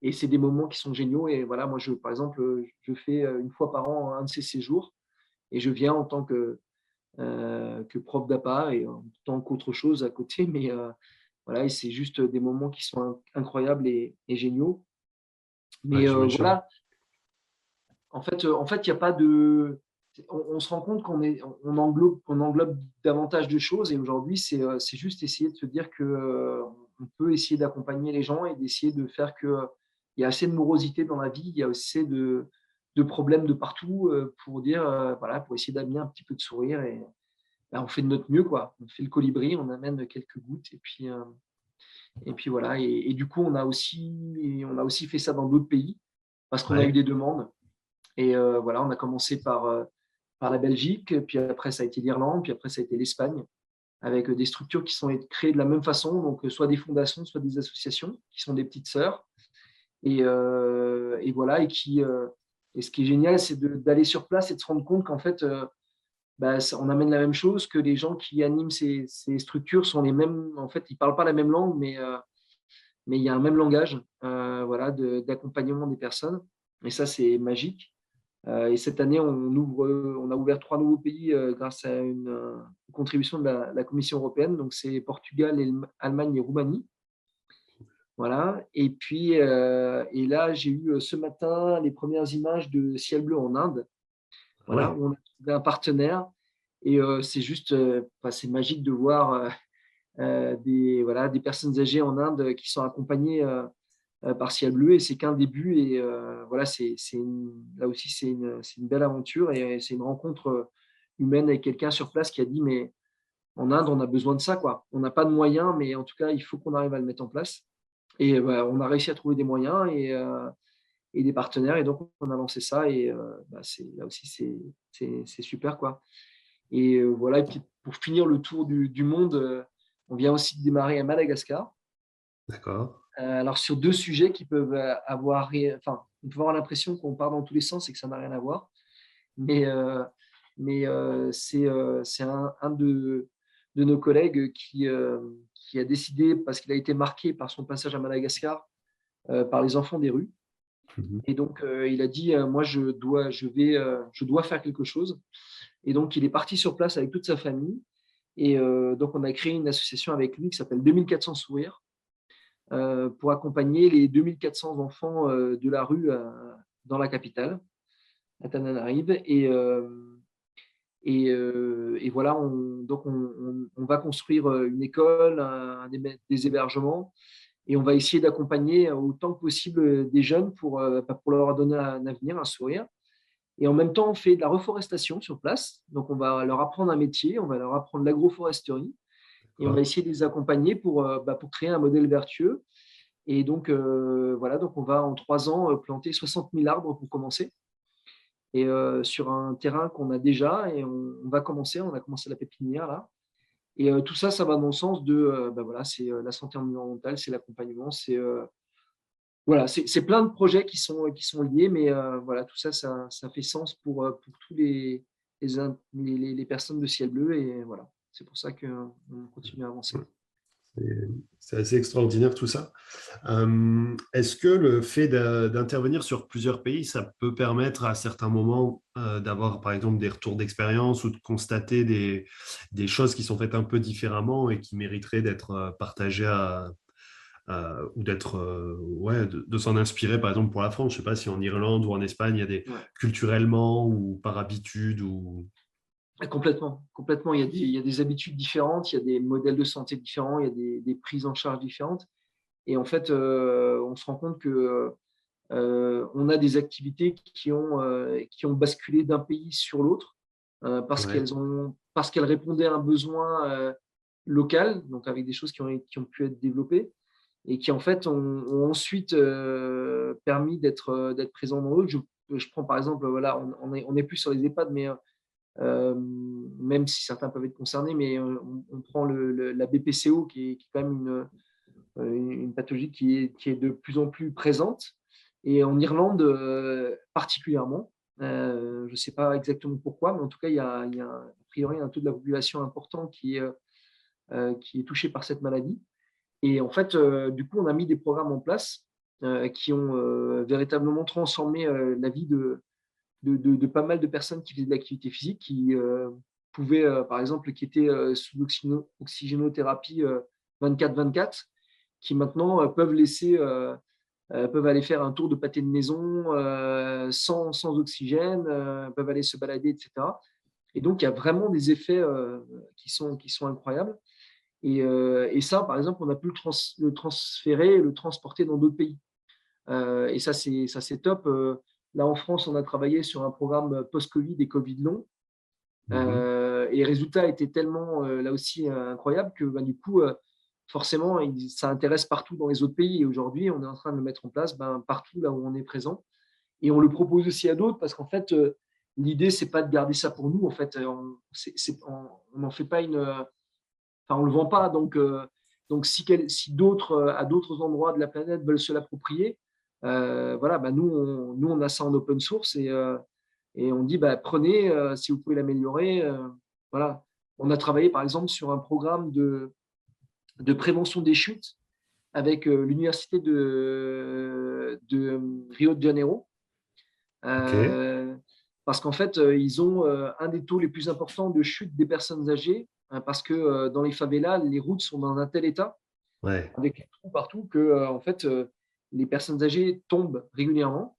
Et c'est des moments qui sont géniaux. Et voilà, moi, par exemple, je fais une fois par an un de ces séjours et je viens en tant que prof d'APA et en tant qu'autre chose à côté. Mais voilà, et c'est juste des moments qui sont incroyables et géniaux. Ouais, Mais j'imagine. voilà, il y a pas de. On se rend compte on englobe davantage de choses et aujourd'hui, c'est juste essayer de se dire que on peut essayer d'accompagner les gens et d'essayer de faire que il y a assez de morosité dans la vie, il y a assez de problèmes de partout pour dire voilà, pour essayer d'amener un petit peu de sourire et on fait de notre mieux quoi. On fait le colibri, on amène quelques gouttes et puis voilà. Et du coup, on a aussi fait ça dans d'autres pays parce qu'on a eu Ouais. des demandes. Et voilà, on a commencé par la Belgique, puis après ça a été l'Irlande, puis après ça a été l'Espagne, avec des structures qui sont créées de la même façon, donc soit des fondations, soit des associations, qui sont des petites sœurs. Et voilà, et ce qui est génial, c'est d'aller sur place et de se rendre compte qu'en fait, on amène la même chose, que les gens qui animent ces structures sont les mêmes. En fait, ils ne parlent pas la même langue, mais il y a un même langage voilà, d'accompagnement des personnes. Et ça, c'est magique. Et cette année, on a ouvert 3 nouveaux pays grâce à une contribution de la Commission européenne. Donc, c'est Portugal, Allemagne et Roumanie. Voilà. Et là, j'ai eu ce matin les premières images de Ciel Bleu en Inde. Ah Voilà, ouais. où on a trouvé un partenaire. Et c'est juste, c'est magique de voir des personnes âgées en Inde qui sont accompagnées par Ciel Bleu. Et c'est qu'un début. Et voilà, là aussi, c'est une belle aventure et c'est une rencontre humaine avec quelqu'un sur place qui a dit, mais en Inde, on a besoin de ça, quoi. On n'a pas de moyens, mais en tout cas, il faut qu'on arrive à le mettre en place. Et on a réussi à trouver des moyens et des partenaires. Et donc, on a lancé ça. Et là aussi, c'est super, quoi. Et voilà. Et puis, pour finir le tour du monde, on vient aussi de démarrer à Madagascar. D'accord. Alors, sur 2 sujets qui peuvent enfin, on peut avoir l'impression qu'on part dans tous les sens et que ça n'a rien à voir. Mais c'est un de nos collègues qui a décidé, parce qu'il a été marqué par son passage à Madagascar, par les enfants des rues. Mhm. Et donc, il a dit, moi, je dois faire quelque chose. Et donc, il est parti sur place avec toute sa famille. Et donc, on a créé une association avec lui qui s'appelle 2400 Sourires pour accompagner les 2400 enfants de la rue dans la capitale, à Tananarive. Et voilà, on va construire une école, des hébergements, et on va essayer d'accompagner autant que possible des jeunes pour leur donner un avenir, un sourire. Et en même temps, on fait de la reforestation sur place. Donc, on va leur apprendre un métier, on va leur apprendre l'agroforesterie, et on va D'accord. essayer de les accompagner pour créer un modèle vertueux. Et donc, voilà, donc on va en 3 ans planter 60 000 arbres pour commencer. Et sur un terrain qu'on a déjà, et on va commencer, on a commencé la pépinière là. Et tout ça, ça va dans le sens de, voilà, c'est la santé environnementale, c'est l'accompagnement, voilà, c'est plein de projets qui sont liés, mais voilà, tout ça, ça fait sens pour tous les personnes de Ciel Bleu, et voilà, c'est pour ça qu'on continue à avancer. C'est c'est assez extraordinaire tout ça. Est-ce que le fait d'intervenir sur plusieurs pays, ça peut permettre à certains moments d'avoir, par exemple, des retours d'expérience ou de constater des choses qui sont faites un peu différemment et qui mériteraient d'être partagées ou d'être, ouais, de s'en inspirer, par exemple, pour la France? Je ne sais pas si en Irlande ou en Espagne, il y a Ouais. culturellement ou par habitude ou... Complètement, complètement. Il y a des habitudes différentes, il y a des modèles de santé différents, il y a des prises en charge différentes. Et en fait, on se rend compte que on a des activités qui ont basculé d'un pays sur l'autre Ouais, parce qu'elles répondaient à un besoin local, donc avec des choses qui ont pu être développées et qui en fait ont ensuite permis d'être présents dans l'autre. Je prends par exemple, voilà, on est plus sur les EHPAD, mais même si certains peuvent être concernés, mais on prend la BPCO qui est quand même une pathologie qui est de plus en plus présente. Et en Irlande, particulièrement, je ne sais pas exactement pourquoi, mais en tout cas, a priori un taux de la population important qui est touché par cette maladie. Et en fait, du coup, on a mis des programmes en place qui ont véritablement transformé la vie de pas mal de personnes qui faisaient de l'activité physique, qui pouvaient, par exemple, qui étaient sous oxygénothérapie 24/24, qui maintenant peuvent aller faire un tour de pâté de maison sans oxygène, peuvent aller se balader, etc. Et donc, il y a vraiment des effets qui sont incroyables. Et ça, par exemple, on a pu le transférer, le transporter dans d'autres pays. Et ça, c'est top. Là, en France, on a travaillé sur un programme post-Covid et Covid long. mhm. Et les résultats étaient tellement, là aussi, incroyables que du coup, forcément, ça intéresse partout dans les autres pays. Et aujourd'hui, on est en train de le mettre en place partout là où on est présent. Et on le propose aussi à d'autres parce qu'en fait, l'idée, c'est pas de garder ça pour nous. En fait, on n'en fait pas enfin, on le vend pas. Donc si d'autres, à d'autres endroits de la planète veulent se l'approprier, voilà, nous, on a ça en open source et on dit, prenez, si vous pouvez l'améliorer. Voilà. On a travaillé, par exemple, sur un programme de prévention des chutes avec l'université de Rio de Janeiro. Ok, Parce qu'en fait, ils ont un des taux les plus importants de chute des personnes âgées, parce que dans les favelas, les routes sont dans un tel état, ouais. avec des trous partout, que en fait, les personnes âgées tombent régulièrement.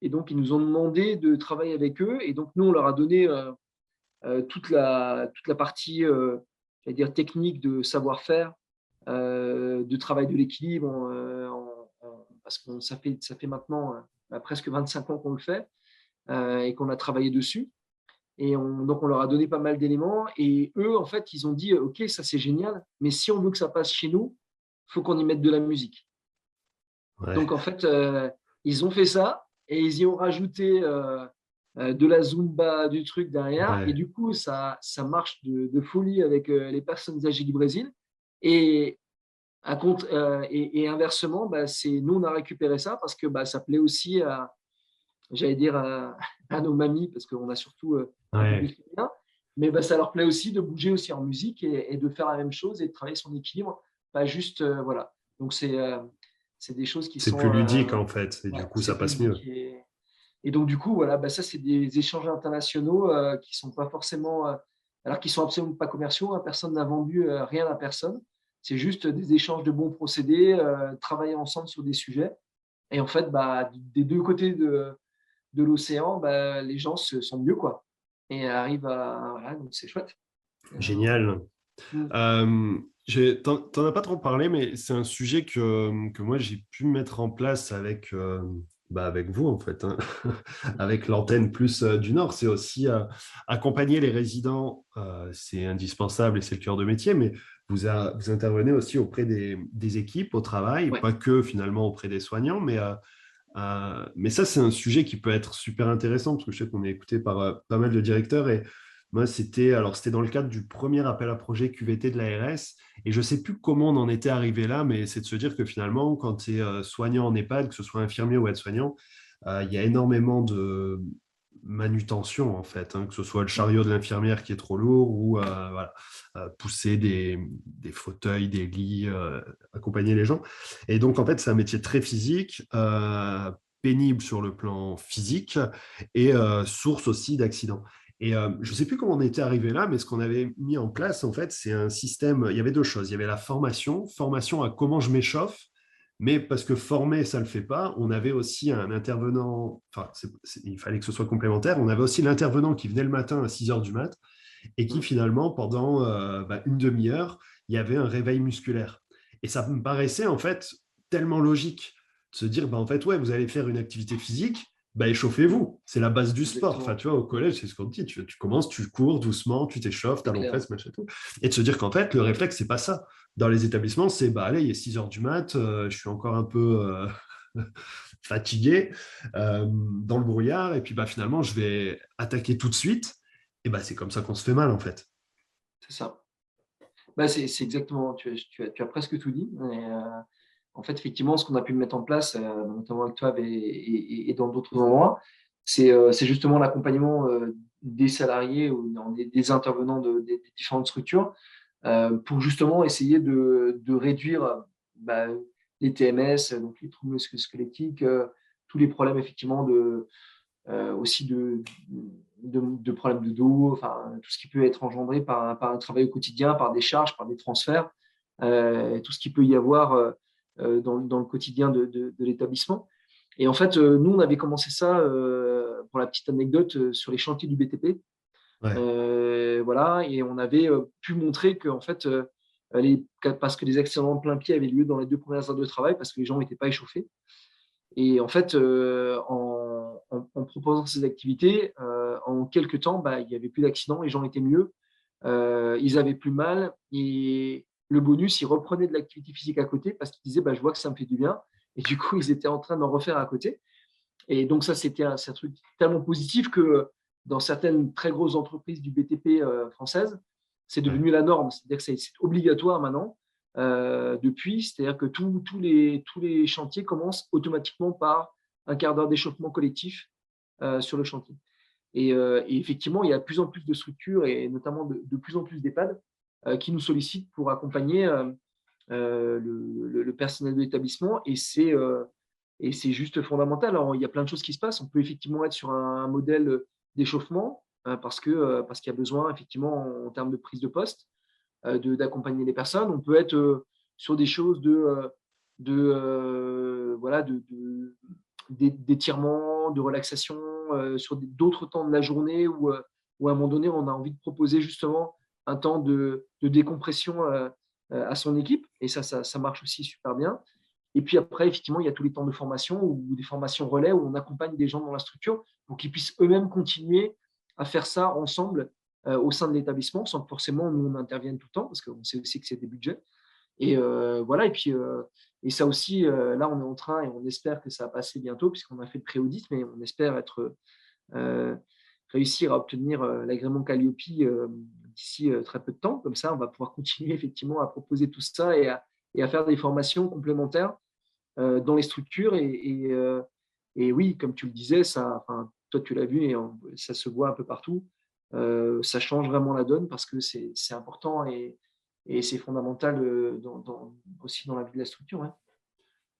Et donc, ils nous ont demandé de travailler avec eux. Et donc, nous, on leur a donné toute la partie, j'allais dire, technique de savoir-faire, de travail de l'équilibre, parce que ça fait maintenant presque 25 ans qu'on le fait et qu'on a travaillé dessus. Et donc, on leur a donné pas mal d'éléments. Et eux, en fait, ils ont dit, OK, ça c'est génial, mais si on veut que ça passe chez nous, il faut qu'on y mette de la musique. Donc, Ouais, en fait, ils ont fait ça et ils y ont rajouté de la Zumba, du truc derrière. Et ouais. du coup, ça marche de folie avec les personnes âgées du Brésil. Et, et inversement, nous, on a récupéré ça parce que ça plaît aussi j'allais dire, à nos mamies, parce qu'on a surtout un Ouais. public féminin. Mais ça leur plaît aussi de bouger aussi en musique et de faire la même chose et de travailler son équilibre, pas juste, voilà. Donc, C'est des choses qui C'est plus sont… ludique, en fait, et du ouais, coup, c'est ça plus passe ludique. mieux. Et donc, du coup, voilà, ça, c'est des échanges internationaux qui sont pas forcément… alors qu'ils sont absolument pas commerciaux, hein, personne n'a vendu rien à personne. C'est juste des échanges de bons procédés, travailler ensemble sur des sujets. Et en fait, des deux côtés de l'océan, les gens se sont mieux, quoi. Et arrivent à… Voilà, donc c'est chouette. Génial. Mm. T'en as pas trop parlé, mais c'est un sujet que moi j'ai pu mettre en place avec vous en fait, hein. Avec l'antenne plus du Nord. C'est aussi accompagner les résidents, c'est indispensable et c'est le cœur de métier, mais vous intervenez aussi auprès des équipes au travail, Ouais. pas que finalement auprès des soignants, mais ça, c'est un sujet qui peut être super intéressant parce que je sais qu'on est écouté par pas mal de directeurs et moi, c'était dans le cadre du premier appel à projet QVT de l'ARS et je ne sais plus comment on en était arrivé là, mais c'est de se dire que finalement, quand tu es soignant en EHPAD, que ce soit infirmier ou aide-soignant, il y a énormément de manutention en fait, hein, que ce soit le chariot de l'infirmière qui est trop lourd ou voilà, pousser des fauteuils, des lits, accompagner les gens. Et donc, en fait, c'est un métier très physique, pénible sur le plan physique et source aussi d'accidents. Et je ne sais plus comment on était arrivé là, mais ce qu'on avait mis en place, en fait, c'est un système. Il y avait deux choses. Il y avait la formation à comment je m'échauffe, mais parce que former, ça ne le fait pas, on avait aussi un intervenant, enfin, il fallait que ce soit complémentaire, on avait aussi l'intervenant qui venait le matin à 6 heures du mat et qui Mm. finalement, pendant une demi-heure, il y avait un réveil musculaire. Et ça me paraissait en fait tellement logique de se dire, en fait, ouais, vous allez faire une activité physique, échauffez-vous. C'est la base du sport. Enfin, Exactement. tu vois, au collège, c'est ce qu'on dit. Tu commences, tu cours doucement, tu t'échauffes, C'est talons clair. fesses, machin tout. Et de se dire qu'en fait, le réflexe, c'est pas ça. Dans les établissements, c'est, allez, il est 6 heures du mat, je suis encore un peu fatigué, dans le brouillard, et puis finalement, je vais attaquer tout de suite. Et c'est comme ça qu'on se fait mal, en fait. C'est ça. C'est exactement, tu as presque tout dit. En fait, effectivement, ce qu'on a pu mettre en place, notamment avec toi et dans d'autres endroits, c'est justement l'accompagnement des salariés ou des intervenants des différentes structures pour justement essayer de réduire bah, les TMS, donc les troubles musculo-squelettiques, tous les problèmes effectivement aussi de problèmes de dos, enfin, tout ce qui peut être engendré par un travail au quotidien, par des charges, par des transferts, tout ce qui peut y avoir dans le quotidien de l'établissement. Et en fait, nous, on avait commencé ça, pour la petite anecdote, sur les chantiers du BTP. Ouais. Voilà, et on avait pu montrer que, en fait, parce que les accidents de plein pied avaient lieu dans les 2 premières heures de travail, parce que les gens n'étaient pas échauffés. Et en fait, en proposant ces activités, en quelques temps, il n'y avait plus d'accidents, les gens étaient mieux, ils avaient plus mal. Et le bonus, ils reprenaient de l'activité physique à côté parce qu'ils disaient, je vois que ça me fait du bien. Et du coup, ils étaient en train d'en refaire à côté. Et donc, ça, c'est un truc tellement positif que dans certaines très grosses entreprises du BTP françaises, c'est Ouais. devenu la norme. C'est-à-dire que c'est obligatoire maintenant depuis. C'est-à-dire que tous les chantiers commencent automatiquement par un quart d'heure d'échauffement collectif sur le chantier. Et effectivement, il y a de plus en plus de structures et notamment de plus en plus d'EHPAD qui nous sollicitent pour accompagner le personnel de l'établissement. Et c'est juste fondamental. Alors, il y a plein de choses qui se passent. On peut effectivement être sur un modèle d'échauffement parce qu'il y a besoin, effectivement, en termes de prise de poste, d'accompagner les personnes. On peut être sur des choses voilà, d'étirement, de relaxation, sur d'autres temps de la journée où à un moment donné, on a envie de proposer justement un temps de décompression à son équipe. Et ça marche aussi super bien. Et puis après, effectivement, il y a tous les temps de formation ou des formations relais où on accompagne des gens dans la structure pour qu'ils puissent eux-mêmes continuer à faire ça ensemble au sein de l'établissement sans que forcément nous on intervienne tout le temps parce qu'on sait aussi que c'est des budgets. Et voilà, et puis et ça aussi, là on est en train et on espère que ça va passer bientôt puisqu'on a fait le pré-audit, mais on espère euh, réussir à obtenir l'agrément Calliope d'ici très peu de temps. Comme ça, on va pouvoir continuer effectivement à proposer tout ça et à faire des formations complémentaires dans les structures. Et oui, comme tu le disais, enfin, toi tu l'as vu et ça se voit un peu partout. Ça change vraiment la donne parce que c'est important et c'est fondamental aussi dans la vie de la structure. Ouais.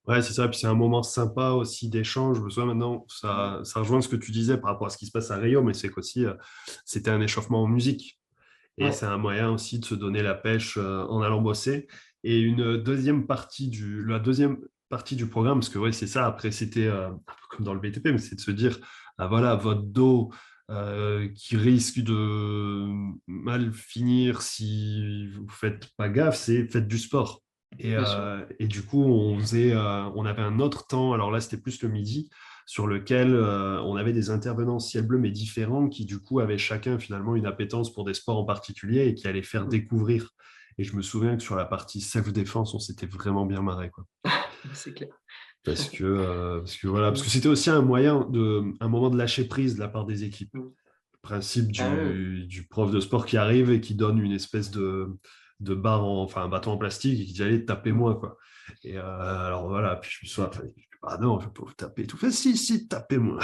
Ouais, c'est ça. Puis c'est un moment sympa aussi d'échange. Je me souviens maintenant, Ouais, ça rejoint ce que tu disais par rapport à ce qui se passe à Rio, mais c'est qu'aussi, c'était un échauffement en musique. Et ouais, c'est un moyen aussi de se donner la pêche en allant bosser. Et la deuxième partie du programme, parce que ouais, c'est ça, après, c'était un peu comme dans le BTP, mais c'est de se dire, ah, voilà, votre dos qui risque de mal finir si vous faites pas gaffe, c'est faites du sport. bien sûr. Et du coup, on avait un autre temps, alors là, c'était plus le midi, sur lequel on avait des intervenants ciel bleu, mais différents, qui du coup avaient chacun finalement une appétence pour des sports en particulier et qui allaient faire Mm. découvrir. Et je me souviens que sur la partie self-défense, on s'était vraiment bien marré, quoi. C'est clair. Parce que Mm. c'était aussi un moment de lâcher prise de la part des équipes. Mm. Le principe Ah, ouais, du prof de sport qui arrive et qui donne une espèce de barre, enfin un bâton en plastique et qui dit allez, ouais. tapez-moi, quoi. Et alors voilà, puis je me suis dit, ah non, je ne vais pas vous taper et tout. Fait, si, tapez-moi.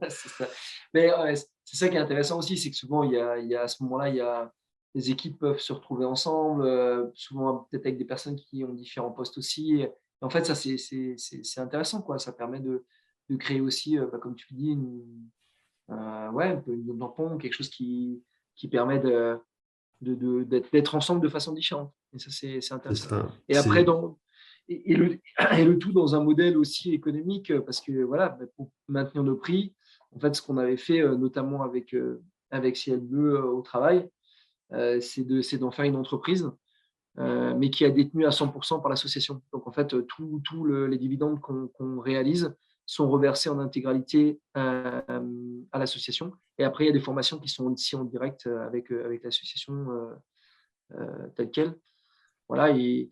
C'est ça. Mais ouais, c'est ça qui est intéressant aussi, c'est que souvent, à ce moment-là, les équipes peuvent se retrouver ensemble, souvent peut-être avec des personnes qui ont différents postes aussi. Et en fait, ça, c'est intéressant, quoi. Ça permet de créer aussi, comme tu dis, ouais, un peu une zone tampon, quelque chose qui permet d'être ensemble de façon différente. Et ça, c'est C'est intéressant. ça. Et après, et le tout dans un modèle aussi économique, parce que voilà, pour maintenir nos prix, en fait, ce qu'on avait fait, notamment avec CLBE au travail, c'est d'en faire une entreprise, mais qui est détenue à 100% par l'association. Donc, en fait, les dividendes qu'on réalise sont reversés en intégralité à l'association. Et après, il y a des formations qui sont aussi en direct avec l'association telle qu'elle. Voilà, mais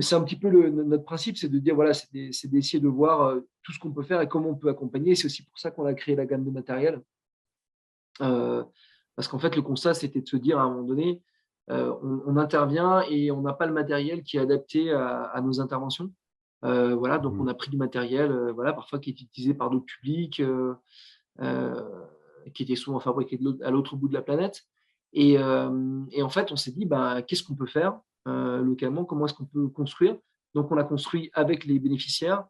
c'est un petit peu notre principe, c'est de dire, voilà, c'est d'essayer de voir tout ce qu'on peut faire et comment on peut accompagner. C'est aussi pour ça qu'on a créé la gamme de matériel. Euh, Parce qu'en fait, le constat, c'était de se dire à un moment donné, on intervient et on n'a pas le matériel qui est adapté à nos interventions. Voilà, donc on Mhm. a pris du matériel, voilà, parfois qui est utilisé par d'autres publics, euh, qui était souvent fabriqué à l'autre bout de la planète. Et en fait, on s'est dit, bah, qu'est-ce qu'on peut faire localement? Comment est-ce qu'on peut construire? Donc, on a construit avec les bénéficiaires,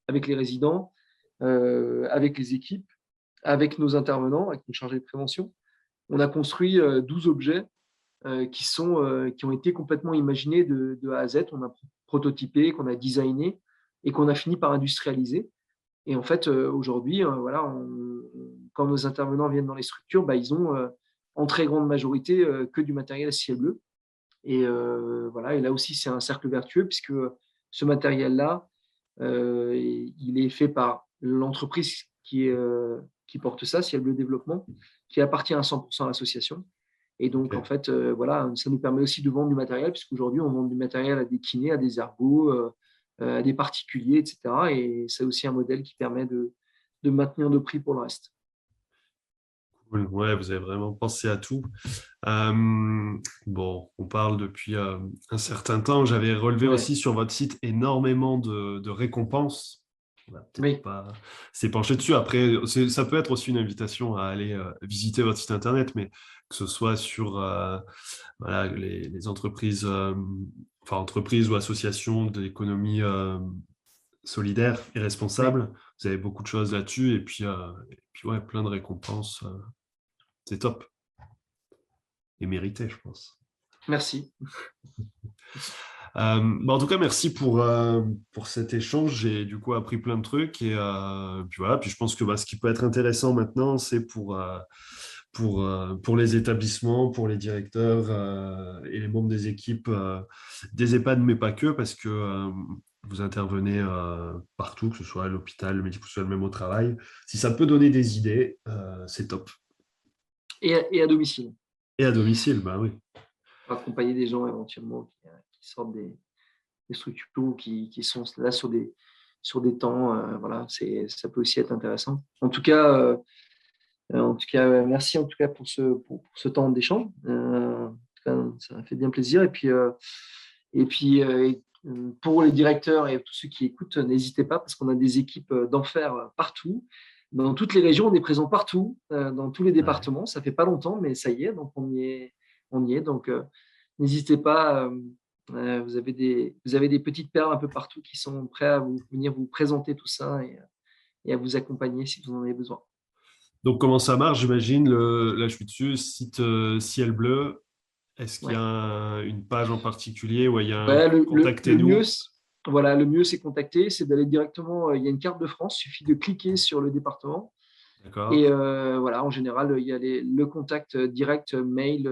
avec les résidents, avec les équipes, avec nos intervenants, avec nos chargés de prévention. On a construit 12 objets qui ont été complètement imaginés de A à Z. On a prototypé, qu'on a designé et qu'on a fini par industrialiser. Et en fait, aujourd'hui, voilà, quand nos intervenants viennent dans les structures, bah, ils ont en très grande majorité que du matériel à ciel bleu. Et voilà, et là aussi, c'est un cercle vertueux puisque ce matériel-là, il est fait par l'entreprise qui porte ça, Ciel Bleu Développement, qui appartient à 100% à l'association. Et donc, en Ok. fait, voilà, ça nous permet aussi de vendre du matériel, puisqu'aujourd'hui, on vend du matériel à des kinés, à des ergots, à des particuliers, etc. Et c'est aussi un modèle qui permet de maintenir nos prix pour le reste. Cool. Ouais, vous avez vraiment pensé à tout. Bon, on parle depuis un certain temps. J'avais relevé Ouais, aussi sur votre site énormément de récompenses. On va peut-être oui, pas s'épancher dessus. Après, ça peut être aussi une invitation à aller visiter votre site internet, mais que ce soit sur voilà, les entreprises, enfin entreprises ou associations d'économie solidaire et oui, responsable. Vous avez beaucoup de choses là-dessus et puis ouais, plein de récompenses. C'est top et mérité, je pense. merci. En tout cas, merci pour cet échange. J'ai du coup appris plein de trucs. Et puis voilà. Puis je pense que ce qui peut être intéressant maintenant, c'est pour les établissements, pour les directeurs et les membres des équipes des EHPAD, mais pas que, parce que vous intervenez partout, que ce soit à l'hôpital, le médico-social, même au travail. Si ça peut donner des idées, c'est top. Et à domicile, Et à domicile, bah oui. pour accompagner des gens éventuellement qui sortent des structures ou qui sont là sur des temps. Voilà, ça peut aussi être intéressant. En tout cas, merci en tout cas pour ce temps d'échange. En tout cas, ça m'a fait bien plaisir. Et puis, pour les directeurs et tous ceux qui écoutent, n'hésitez pas parce qu'on a des équipes d'enfer partout. Dans toutes les régions, on est présent partout, dans tous les Ouais. départements. Ça fait pas longtemps, mais ça y est, donc on y est. Donc, n'hésitez pas Vous avez des petites perles un peu partout qui sont prêts à venir vous présenter tout ça et à vous accompagner si vous en avez besoin. Donc, comment ça marche? J'imagine, là, je suis dessus, site Ciel Bleu. Est-ce qu'il y a Ouais. une page en particulier où il y a un Ouais, le mieux, contactez-nous? voilà, le mieux, c'est contacter, c'est d'aller directement. Il y a une carte de France, il suffit de cliquer sur le département. D'accord. Et voilà, en général, il y a le contact direct, mail,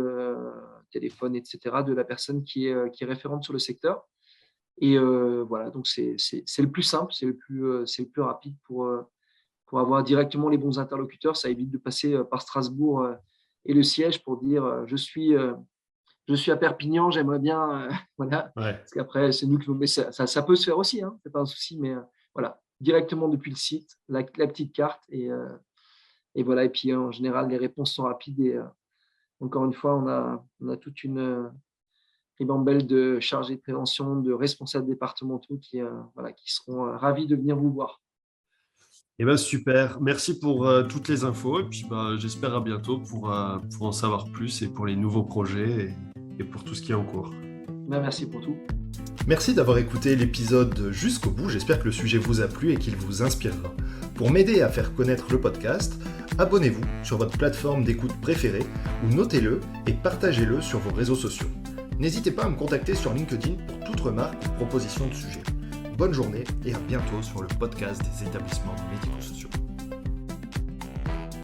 téléphone, etc., de la personne qui est référente sur le secteur. Et voilà, donc c'est le plus simple, c'est le plus rapide pour avoir directement les bons interlocuteurs. Ça évite de passer par Strasbourg et le siège pour dire je suis à Perpignan, j'aimerais bien. Voilà. Ouais. Parce qu'après, c'est nous qui nous. Mais ça peut se faire aussi, hein, c'est pas un souci, mais voilà, directement depuis le site, la petite carte. Et voilà. Et puis en général, les réponses sont rapides. Et encore une fois, on a toute une ribambelle de chargés de prévention, de responsables départementaux voilà, qui seront ravis de venir vous voir. Eh ben, super. Merci pour toutes les infos. Et puis, bah, j'espère à bientôt pour en savoir plus et pour les nouveaux projets et pour tout ce qui est en cours. Ben, merci pour tout. Merci d'avoir écouté l'épisode jusqu'au bout, j'espère que le sujet vous a plu et qu'il vous inspirera. Pour m'aider à faire connaître le podcast, abonnez-vous sur votre plateforme d'écoute préférée ou notez-le et partagez-le sur vos réseaux sociaux. N'hésitez pas à me contacter sur LinkedIn pour toute remarque ou proposition de sujet. Bonne journée et à bientôt sur le podcast des établissements médico-sociaux.